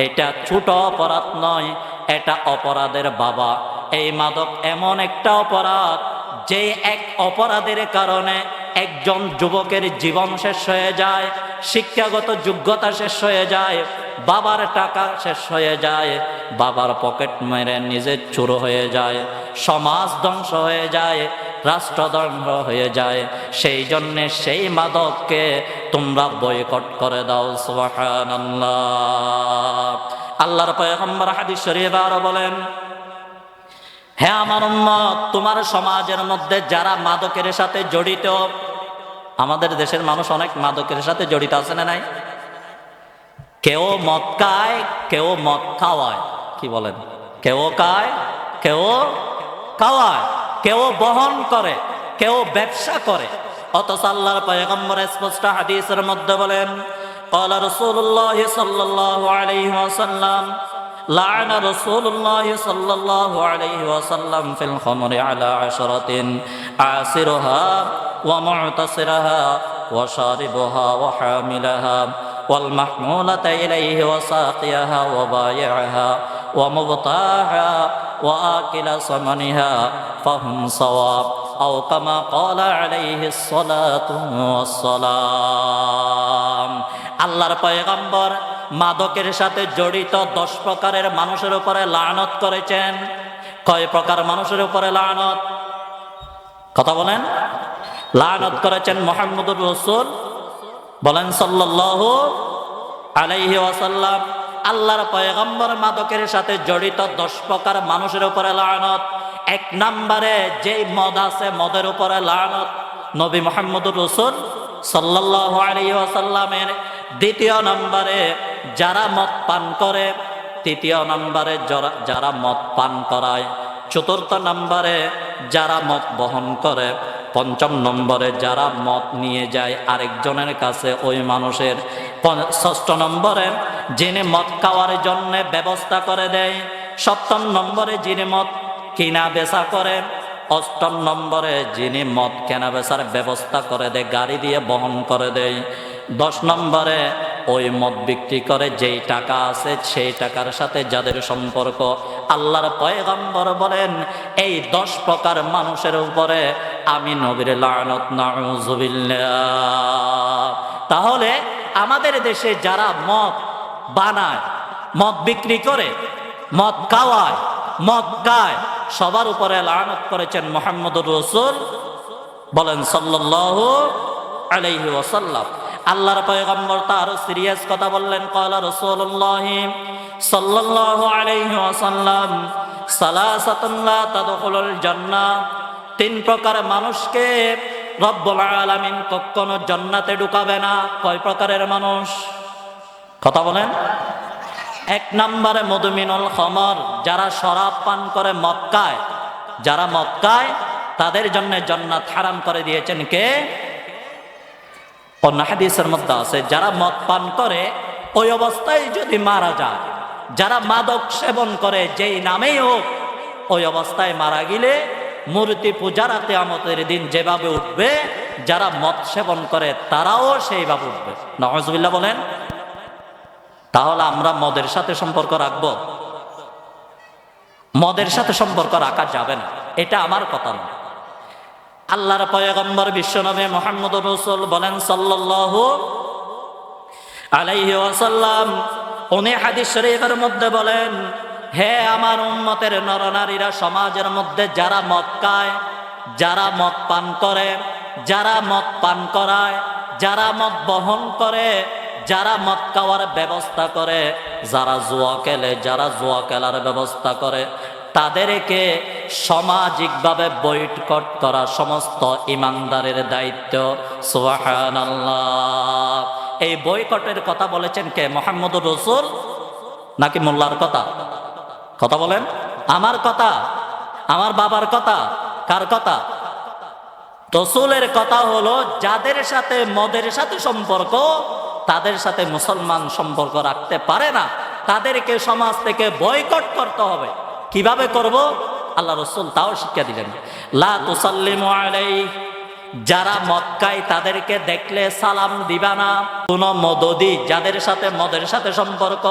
এটা ছোট অপরাধ নয়, এটা অপরাধের বাবা। এই মাদক এমন একটা অপরাধ যে এক অপরাধের কারণে একজন যুবকের জীবন শেষ হয়ে যায়, শিক্ষাগত যোগ্যতা শেষ হয়ে যায়, বাবার টাকা শেষ হয়ে যায়, বাবার পকেট মেরে নিজের চোর হয়ে যায়, সমাজ ধ্বংস হয়ে যায়, রাষ্ট্র ধ্বংস হয়ে যায়। সেই জন্যে সেই মাদককে তোমরা বয়কট করে দাও। সুবহানাল্লাহ। আল্লাহর পয়গম্বর হাদিস শরীফে আরো বলেন, হে আমার উম্মত, তোমার সমাজের মধ্যে যারা মাদকের সাথে জড়িত, আমাদের দেশের মানুষ অনেক মাদকের সাথে জড়িত আছে না নাই? কেউ মদ খায়, কেউ মদ খাওয়ায়, কি বলেন? কেউ খায়, কেউ খাওয়ায়, কেউ বহন করে, কেউ ব্যবসা করে। অথচ আল্লাহর পয়গম্বর স্পষ্ট হাদিসের মধ্যে বলেন, ক্বালা রাসূলুল্লাহ সাল্লাল্লাহু আলাইহি ওয়াসাল্লাম লা'না রাসূলুল্লাহ সাল্লাল্লাহু আলাইহি ওয়াসাল্লাম ফিল খামরি আলা আশরাতিন আসিরুহা ওয়া মু'তাসিরাহা ওয়া শারিবুহা ওয়া হামিলাহা ওয়াল মাহমুলাতা ইলাইহি ওয়া সাকিয়াহা ওয়া বায়ি'াহা ওয়া মুবতাহা ওয়া আকিলা সামানিহা ফাহুম সাওয়াব আও কামা ক্বালা আলাইহিস সালাতু ওয়াস সালাম। আল্লাহর পয়গম্বর মাদকের সাথে জড়িত 10 প্রকারের মানুষের উপরে লানত করেছেন। কয় প্রকার মানুষের উপরে লানত? কথা বলেন। লানত করেছেন মুহাম্মদুর রাসূল বলেন সাল্লাল্লাহু আলাইহি ওয়াসাল্লাম। আল্লাহর পয়গম্বর মাদকের সাথে জড়িত 10 প্রকার মানুষের উপরে লানত। 1 নম্বরে যেই মদ আছে, মদের উপরে লানত নবী মুহাম্মদুর রাসূল সাল্লাল্লাহু আলাইহি ওয়াসাল্লামের। 2 নম্বরে যারা মদ পান করে। 3 নম্বরে যারা মদ পান করায়। 4 নম্বরে যারা মদ বহন করে। পঞ্চম নম্বরে যারা মদ নিয়ে যায় আরেকজনের কাছে ওই মানুষের, ষষ্ঠ নম্বরে যিনি মদ খাওয়ার জন্য ব্যবস্থা করে দেয়, সপ্তম নম্বরে যিনি মদ কিনা বেচা করে, অষ্টম নম্বরে যিনি মদ কেনা বেচার ব্যবস্থা করে দেয়, গাড়ি দিয়ে বহন করে দেয়, 10 নম্বরে ওই মদ বিক্রি করে যেই টাকা আছে সেই টাকার সাথে যাদের সম্পর্ক। আল্লাহর পয়গম্বর বলেন এই 10 প্রকার মানুষের উপরে আমি নবীর লানত, নাউযুবিল্লাহ। তাহলে আমাদের দেশে যারা মদ বানায়, মদ বিক্রি করে, মদ খাওয়ায়, মদ খায়, সবার উপরে লানত করেছেন মুহাম্মদুর রাসূল, বলেন সাল্লাল্লাহু আলাইহি ওয়াসাল্লাম। আল্লাহর পয়গম্বর তার সিরিয়াস কথা বললেন, ক্বালা রাসূলুল্লাহ সাল্লাল্লাহু আলাইহি ওয়াসাল্লাম সালাসাতুন লা তাদখুলুল জান্নাহ, 3 প্রকার মানুষকে রব্বুল আলামিন কখনো জান্নাতে ঢুকাবে না। কয় প্রকারের মানুষ? কথা বলেন। 1 নম্বরে মুদমিনুল খামর, যারা শরাব পান করে, মদ খায়, যারা মদ খায় তাদের জন্য জান্নাত হারাম করে দিয়েছেন কে? অন্য হাদিসের মধ্যে আছে যারা মদ পান করে ওই অবস্থায় যদি মারা যায়, যারা মাদক সেবন করে যেই নামেই হোক, ওই অবস্থায় মারা গেলে মূর্তি পূজার কিয়ামতের দিন যেভাবে উঠবে, যারা মদ সেবন করে তারাও সেইভাবে উঠবে। নাউযুবিল্লাহ বলেন। তাহলে আমরা মদের সাথে সম্পর্ক রাখবো? মদের সাথে সম্পর্ক রাখা যাবে না, এটা আমার কথা না। আল্লাহর পয়গম্বর বিশ্বনবী মুহাম্মদুর রাসূল বলেন সাল্লাল্লাহু আলাইহি ওয়াসাল্লাম, উনি হাদিস শরীফের মধ্যে বলেন, হে আমার উম্মতের নরনারীরা, সমাজের মধ্যে যারা মদ খায়, যারা মদ পান করে, যারা মদ পান করায়, যারা মদ বহন করে, যারা মদ খাওয়ার ব্যবস্থা করে, যারা জুয়া খেলে, যারা জুয়া খেলার ব্যবস্থা করে, তাদেরকে সামাজিকভাবে বয়কট করা সমস্ত ইমানদারের দায়িত্ব। সুবহানাল্লাহ। এই বয়কটের কথা বলেছেন কে? মুহাম্মদুর রাসূল নাকি মোল্লার কথা? কথা বলেন। আমার কথা? আমার বাবার কথা? কার কথা? রাসূলের কথা হলো যাদের সাথে মদের সাথে সম্পর্ক, তাদের সাথে মুসলমান সম্পর্ক রাখতে পারে না, তাদেরকে সমাজ থেকে বয়কট করতে হবে। কিভাবে করব? আল্লাহ রাসূল তাও শিক্ষা দিলেন, লা তুসাল্লিমু আলাইহি, যারা মদ খায় তাদেরকে দেখলে সালাম দিবা না। কোন মদদি, যাদের সাথে মদের সাথে সম্পর্ক,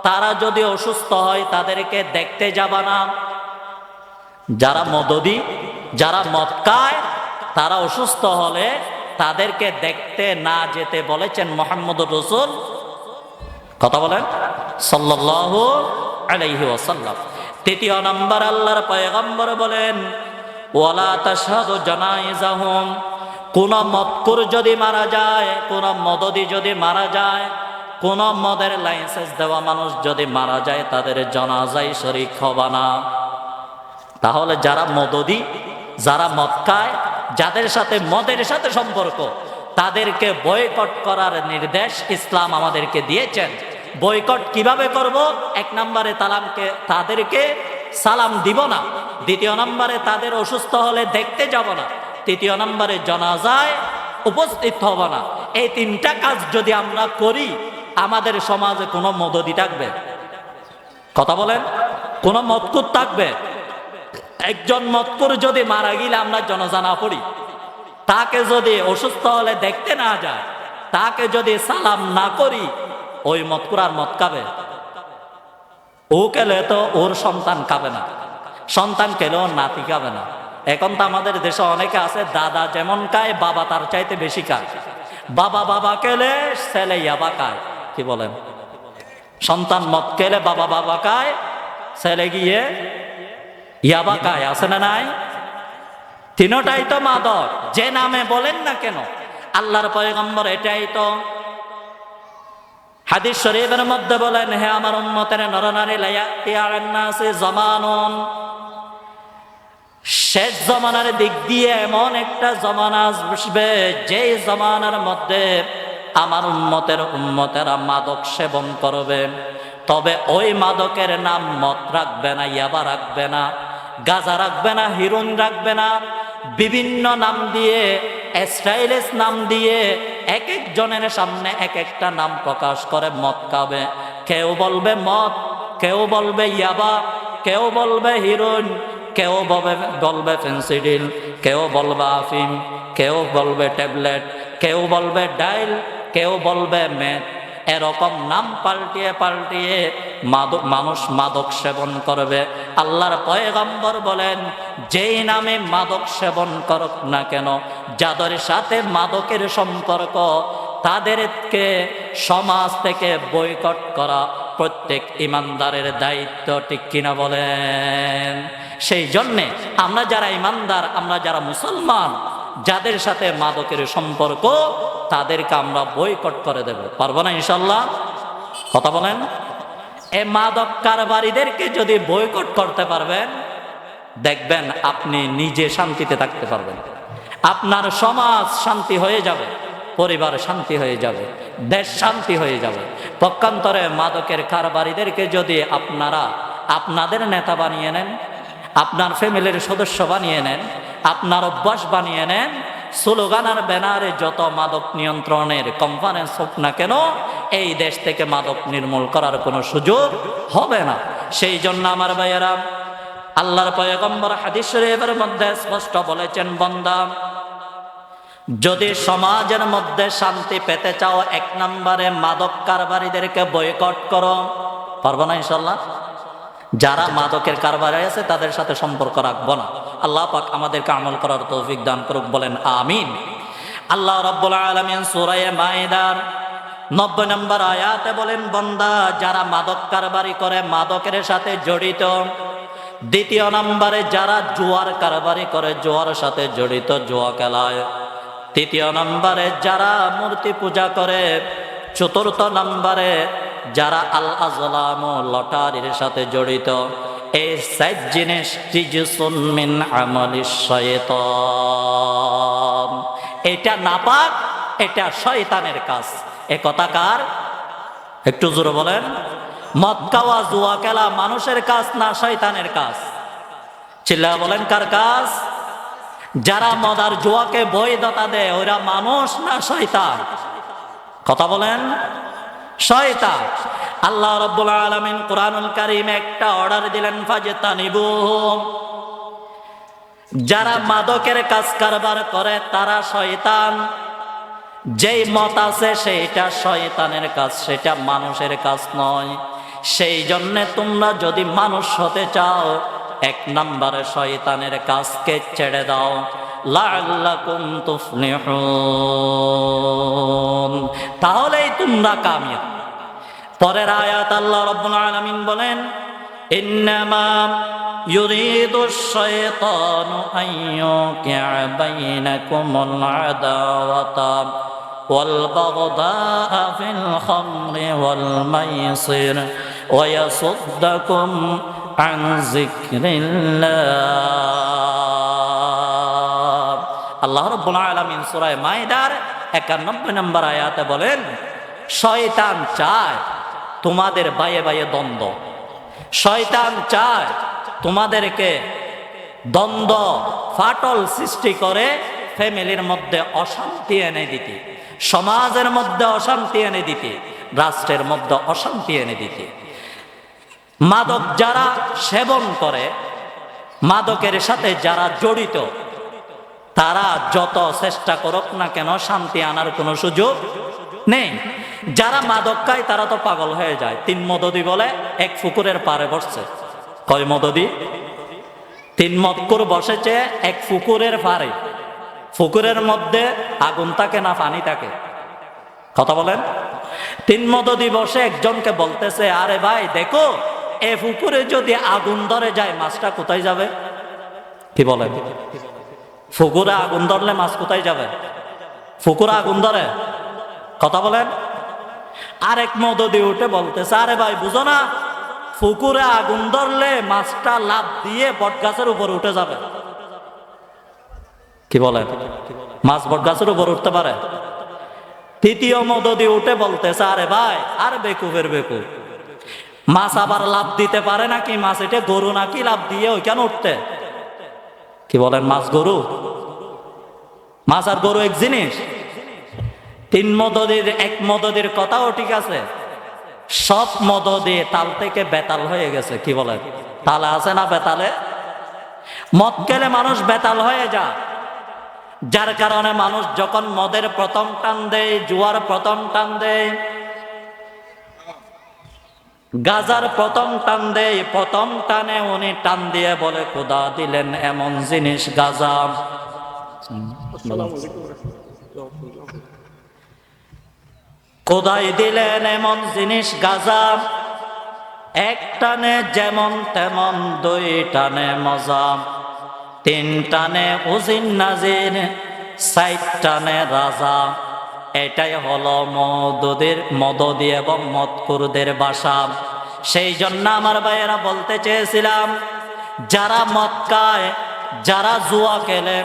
তারা যদি অসুস্থ হয় তাদেরকে দেখতে যাবা না। যারা মদদি, যারা মদ খায়, তারা অসুস্থ হলে তাদেরকে দেখতে না যেতে বলেছেন মুহাম্মদুর রাসূল। কথা বলেন সাল্লাল্লাহু আলাইহি ওয়াসাল্লাম। 3 নম্বর আল্লাহর পয়গম্বর বলেন, ওয়ালা তাশহাদু জানাইজাহুম, কোন মদকুর যদি মারা যায়, কোন মদদি যদি মারা যায়, কোন মদের লাইসেন্স দেওয়া মানুষ যদি মারা যায়, তাদের জানাজায় শরীক হবা না। তাহলে যারা মদদি, যারা মদ খায়, যাদের সাথে মদের সাথে সম্পর্ক, তাদেরকে বয়কট করার নির্দেশ ইসলাম আমাদেরকে দিয়েছেন। বয়কট কিভাবে করব? 1 নম্বরে তাদেরকে সালাম দিব না। 2 নম্বরে তাদের অসুস্থ হলে দেখতে যাব না। 3 নম্বরে জানাজায় উপস্থিত হব না। এই 3টা কাজ যদি আমরা করি, আমাদের সমাজে কোনো মদদি থাকবে? কথা বলেন। কোন মদকুর থাকবে? একজন মদকুর যদি মারা গেলে আমরা জানাজা না পড়ি, তাকে যদি অসুস্থ হলে দেখতে না যায়, তাকে যদি সালাম না করি, ওই মদকুর আর মদ খাবে? ও খেলে তো ওর সন্তান খাবে না, সন্তান খেলেও নাতি খাবে না। এখন তো আমাদের দেশে অনেকে আছে, দাদা যেমন খায় বাবা তার চাইতে বেশি খায়। বাবা খেলে ছেলে ইয়াবা খায়। কি বলেন? সন্তান মদ খেলে বাবা খায়, ছেলে গিয়ে ইয়াবা খায়। আছে না নাই? তিনটাই তো মাদক, যে নামে বলেন না কেন। আল্লাহর পয়গম্বর এটাই তো হাদিস শরীফের মধ্যে বলেন, হে আমার উম্মতের নরনারী, লায়াতি আলান নাসি জামানুন, শেষ জামানার দিক দিয়ে এমন একটা জামানা আসবে, যেই জামানার মধ্যে আমার উম্মতেরা মাদক সেবন করবে। তবে ওই মাদকের নাম মদ রাখবে না, ইয়াবা রাখবে না, গাঁজা রাখবে না, হিরোইন রাখবে না, বিভিন্ন নাম দিয়ে, স্টাইলিশ নাম দিয়ে এক একজনের সামনে এক একটা নাম প্রকাশ করে মদ খাবে। কেউ বলবে মদ, কেউ বলবে ইয়াবা, কেউ বলবে হিরোইন, কেউ বলবে ফেন্সিডিল, কেউ বলবে আফিম, কেউ বলবে ট্যাবলেট, কেউ বলবে ডাইল, কেউ বলবে মেদ। এরকম নাম পাল্টিয়ে পাল্টিয়ে মানুষ মাদক সেবন করবে। আল্লাহর পয়গম্বর বলেন, যেই নামে মাদক সেবন করুক না কেন, যাদের সাথে মাদকের সম্পর্ক, তাদেরকে সমাজ থেকে বয়কট করা প্রত্যেক ইমানদারের দায়িত্ব। ঠিক কিনা বলেন? সেই জন্যে আমরা যারা ইমানদার, আমরা যারা মুসলমান, যাদের সাথে মাদকের সম্পর্ক, তাদেরকে আমরা বয়কট করে দেব। পারবো না ইনশাল্লাহ? কথা বলেন। এই মাদক কারবারিদেরকে যদি বয়কট করতে পারবেন, দেখবেন আপনি নিজে শান্তিতে থাকতে পারবেন, আপনার সমাজ শান্তি হয়ে যাবে, পরিবার শান্তি হয়ে যাবে, দেশ শান্তি হয়ে যাবে। পক্ষান্তরে মাদকের কারবারিদেরকে যদি আপনারা আপনাদের নেতা বানিয়ে নেন, আপনার ফ্যামিলির সদস্য বানিয়ে নেন, আপনার অভ্যাস বানিয়ে নেন, স্লোগান আর ব্যানারে যত মাদক নিয়ন্ত্রণের কনফারেন্স হোক না কেন, এই দেশ থেকে মাদক নির্মূল করার কোনো সুযোগ হবে না। সেই জন্য আমার ভাইয়েরা, আল্লাহর পয়গম্বর হাদিস শরীফের মধ্যে স্পষ্ট বলেছেন, বান্দা, যদি সমাজের মধ্যে শান্তি পেতে চাও, এক নম্বরে মাদক কারবারিদেরকে বয়কট করো। পারবো না ইনশাল্লাহ? যারা মাদকের কারবারে আছে তাদের সাথে সম্পর্ক রাখবো না। আল্লাহ পাক আমাদেরকে আমল করার তৌফিক দান করুক, বলেন আমিন। আল্লাহ রাব্বুল আলামিন সূরা মাইদার 90 নম্বর আয়াতে বলেন, বান্দা, যারা মাদক কারবারি করে, মাদকের সাথে জড়িত। দ্বিতীয় নম্বরে যারা জুয়ার কারবারি করে, জুয়ার সাথে জড়িত, জুয়া খেলায়। তৃতীয় নম্বরে যারা মূর্তি পূজা করে। চতুর্থ নম্বরে যারা আল আজলাম, লটারির সাথে জড়িত। এই 4 জিনিস রিজসুন মিন আমালিশ শয়তান। এটা নাপাক, এটা শয়তানের কাজ। এ কথা কার? একটু জোরে বলেন। মদ খাওয়া, জুয়া খেলা মানুষের কাজ না শয়তানের কাজ? চিল্লা বলেন, কার কাজ? যারা মদ আর জুয়াকে বৈধতা দেয়, ওরা মানুষ না শয়তান? কথা বলেন। শয়তান। আল্লাহ রাব্বুল আলামিন কুরআনুল কারীমে একটা অর্ডার দিলেন, ফাজতানিবু। যারা মাদকের কাজ কারবার করে তারা শয়তান। যেই মত আছে সেটা শয়তানের কাজ, সেটা মানুষের কাজ নয়। সেই জন্য তোমরা যদি মানুষ হতে চাও, এক নম্বরে শয়তানের কাজকে ছেড়ে দাও, লাআল্লাকুম তুফলিহুন, তাহলেই তোমরা কামিয়াব। পরের আয়াত আল্লাহ রাব্বুল আলামিন বলেন, ইন্নামা ইউরিদুশ শাইতানু আইয়ুকিআ বাইনাকুমুল আদাওয়াতা ওয়াল বাগদাআ ফিল খামরি ওয়াল মাইসির ওয়া ইয়াসুদ্দাকুম আন যিকরিল্লাহ। আল্লাহ রাব্বুল আলামিন সূরা মাইদার 91 নম্বর আয়াতে বলেন, শয়তান চায় তোমাদের বাইয়ে বাইয়ে দ্বন্দ্ব। শয়তান চায় তোমাদেরকে দ্বন্দ্ব, ফাটল সৃষ্টি করে ফ্যামিলির মধ্যে অশান্তি এনে দিতে, সমাজের মধ্যে অশান্তি এনে দিতে, রাষ্ট্রের মধ্যে অশান্তি এনে দিতে। মাদক যারা সেবন করে, মাদকের সাথে যারা জড়িত, তারা যত চেষ্টা করুক না কেন শান্তি আনার কোনো সুযোগ নেই। যারা মাদক খায় তারা তো পাগল হয়ে যায়। 3 মদদি বলে এক পুকুরের পাড়ে বসছে। কয় মদদি? 3 মদকুর বসেছে এক পুকুরের পাড়ে। পুকুরের মধ্যে আগুন থাকে না পানি থাকে? কথা বলেন। 3 মদদি বসে একজনকে বলতেছে, আরে ভাই দেখো, এ পুকুরে যদি আগুন ধরে যায় মাছটা কোথায় যাবে? কি বলেন? পুকুরে আগুন ধরলে মাছ কোথায় যাবে? পুকুরে আগুন ধরে? কথা বলেন। আরেক মদদি উঠে বলতেছে, আরে ভাই বুঝো না, পুকুরে আগুন ধরলে মাছটা লাফ দিয়ে বটগাছের উপর উঠে যাবে। কি বলেন? মাছ বটগাছের উপর উঠতে পারে? তৃতীয় মদদি উঠে বলতেছে, আরে ভাই, আর বেকুফের বেকুফ, মাছ আবার লাফ দিতে পারে নাকি? মাছ এটা গরু নাকি লাফ দিয়ে ওইখানে উঠতে? কি বলেন? মাছ গরু? মাছ আর গরু এক জিনিস? তিন মদদের এক মদদের কথাও ঠিক আছে, সব মদদে তাল থেকে বেতাল হয়ে গেছে। কি বলে, তালে আছে না বেতালে? মদ খেলে মানুষ বেতাল হয়ে যায়, যার কারণে মানুষ যখন মদের প্রথম টান দেয়, জুয়ার প্রথম টান দেয়, গাজার প্রথম টান দেয়, প্রথম টানে উনি টান দিয়ে বলে খোদা দিলেন এমন জিনিস গাজা। খোদাই দিলেন এমন জিনিস গাজা, এক টানে যেমন তেমন, দুই টানে মজা, তিন টানে উজিন নাজির, সাইট টানে রাজা। এটাই হলো মদদি এবং মদকুরদের বাসা। সেই জন্য আমার ভাইয়েরা বলতে চেয়েছিলাম, যারা মদ খায়, যারা জুয়া খেলে,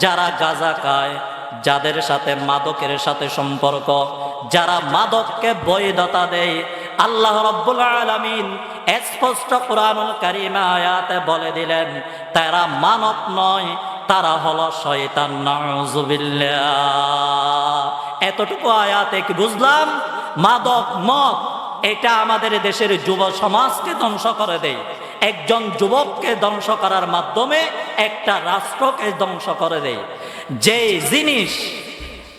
যারা গাঁজা খায়, যাদের সাথে মাদকের সাথে সম্পর্ক, যারা মাদককে বৈধতা দেয়, আল্লাহ রাব্বুল আলামিন স্পষ্ট কুরআনুল কারীমে আয়াতে বলে দিলেন তারা মানব নয়, তারা হলো শয়তান। নাউযুবিল্লাহ। এতটুকু আয়াতে কি বুঝলাম? মাদক, মদ এটা আমাদের দেশের যুব সমাজকে ধ্বংস করে দেয়। একজন যুবককে ধ্বংস করার মাধ্যমে একটা রাষ্ট্রকে ধ্বংস করে দেয়। যে জিনিস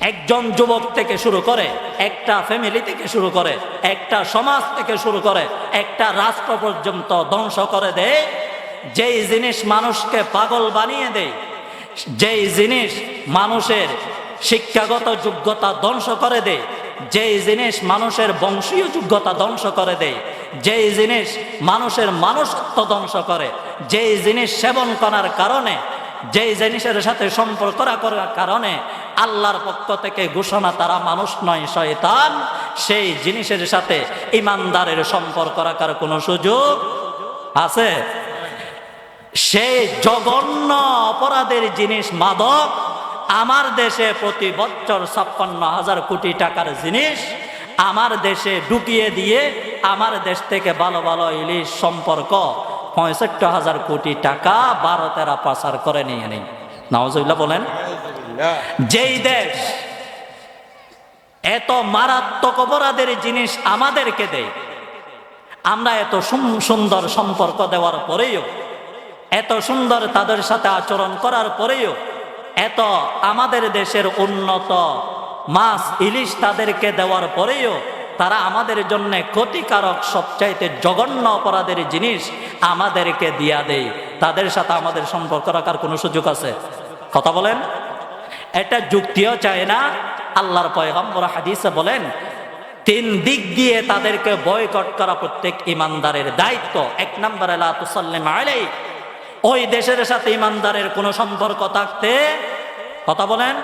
একজন যুবক থেকে শুরু করে, একটা ফ্যামিলি থেকে শুরু করে, একটা সমাজ থেকে শুরু করে, একটা রাষ্ট্র পর্যন্ত ধ্বংস করে দেয়, যেই জিনিস মানুষকে পাগল বানিয়ে দেয়, যেই জিনিস মানুষের শিক্ষাগত যোগ্যতা ধ্বংস করে দেয়, যেই জিনিস মানুষের বংশীয় যোগ্যতা ধ্বংস করে দেয়, যেই জিনিস মানুষের মানুষত্ব ধ্বংস করে, যেই জিনিস সেবন করার কারণে, যেই জিনিসের সাথে সম্পর্ক করার কারণে আল্লাহর পক্ষ থেকে ঘোষণা তারা মানুষ নয় শয়তান, সেই জিনিসের সাথে ইমানদারের সম্পর্ক রাখার কোনো সুযোগ আছে? সেই জঘন্য অপরাধের জিনিস মাদক আমার দেশে প্রতি বছর 56,000 কোটি টাকার জিনিস আমার দেশে ঢুকিয়ে দিয়ে আমার দেশ থেকে ভালো ভালো ইলিশ সম্পর্ক 65,000 কোটি টাকা ভারতেরা পাচার করে নিয়ে নেই। নাউজুবিল্লাহ বলেন। যেই দেশ এত মারাত্মক অপরাধের জিনিস আমাদেরকে দেয়, আমরা এত সুন্দর সম্পর্ক দেওয়ার পরেও, এত সুন্দর তাদের সাথে আচরণ করার পরেও, এত আমাদের দেশের উন্নত মাছ ইলিশ তাদেরকে দেওয়ার পরেও তারা আমাদের জন্য ক্ষতিকারক সবচাইতে জঘন্য অপরাধের জিনিস আমাদেরকে দিয়া দেয়। তাদের সাথে আমাদের সম্পর্ক রাখার কোনো সুযোগ আছে? কথা বলেন। এটা যুক্তিও চায় না। আল্লাহর পয়গম্বর হাদিসে বলেন 3 দিক দিয়ে তাদেরকে বয়কট করা প্রত্যেক ইমানদারের দায়িত্ব। 1 নম্বরে লা তুসাল্লিম আলাইহি, ওই দেশের সাথে ইমানদারের কোনো সম্পর্ক থাকতে, কথা বলেন।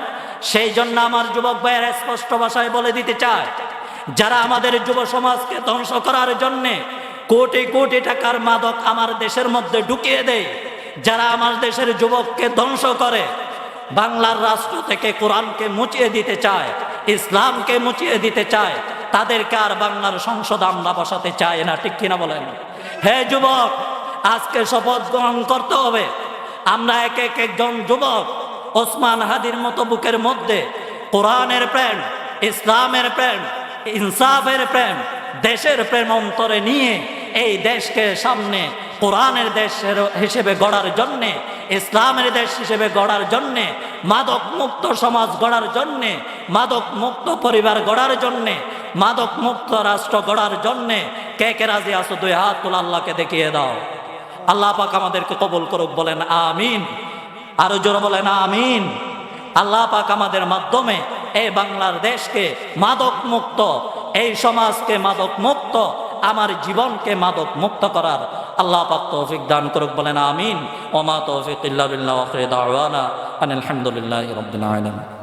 সেই জন্য আমার যুবক ভাইয়েরা স্পষ্ট ভাষায় বলে দিতে চায়, যারা আমাদের যুব সমাজকে ধ্বংস করার জন্যে কোটি কোটি টাকার মাদক আমার দেশের মধ্যে ঢুকিয়ে দেয়, যারা আমার দেশের যুবককে ধ্বংস করে, বাংলার রাষ্ট্র থেকে কোরআনকে মুছিয়ে দিতে চায়, ইসলামকে মুছিয়ে দিতে চায়, তাদেরকে আর বাংলার সংসদ আমরা বসাতে চায় না। ঠিক কিনা বলেন? হে যুবক, আজকে শপথ গ্রহণ করতে হবে। আমরা এক একজন যুবক ওসমান হাদির মতো বুকের মধ্যে কোরআনের প্রেম, ইসলামের প্রেম, ইনসাফের প্রেম, দেশের প্রেম অন্তরে নিয়ে এই দেশকে সামনে কোরআনের দেশ হিসেবে গড়ার জন্যে, ইসলামের দেশ হিসেবে গড়ার জন্যে, মাদক মুক্ত সমাজ গড়ার জন্যে, মাদক মুক্ত পরিবার গড়ার জন্যে, মাদক মুক্ত রাষ্ট্র গড়ার জন্যে কে কে রাজি আছো? 2 হাত তুলে আল্লাহকে দেখিয়ে দাও। আল্লাহ পাক আমাদেরকে কবুল করুক, বলেন আমিন। আরো জোরে বলেন আমিন। আল্লাহ পাক আমাদের মাধ্যমে এই বাংলার দেশকে মাদক মুক্ত, এই সমাজকে মাদক মুক্ত, আমার জীবনকে মাদক মুক্ত করার আল্লাহ পাক তৌফিক দান করুক, বলেন আমিন। ওয়া মা তৌফিক ইল্লা বিল্লাহ ওয়া আখিরু দাওয়ানা আনিল হামদুলিল্লাহি রাব্বিল আলামিন।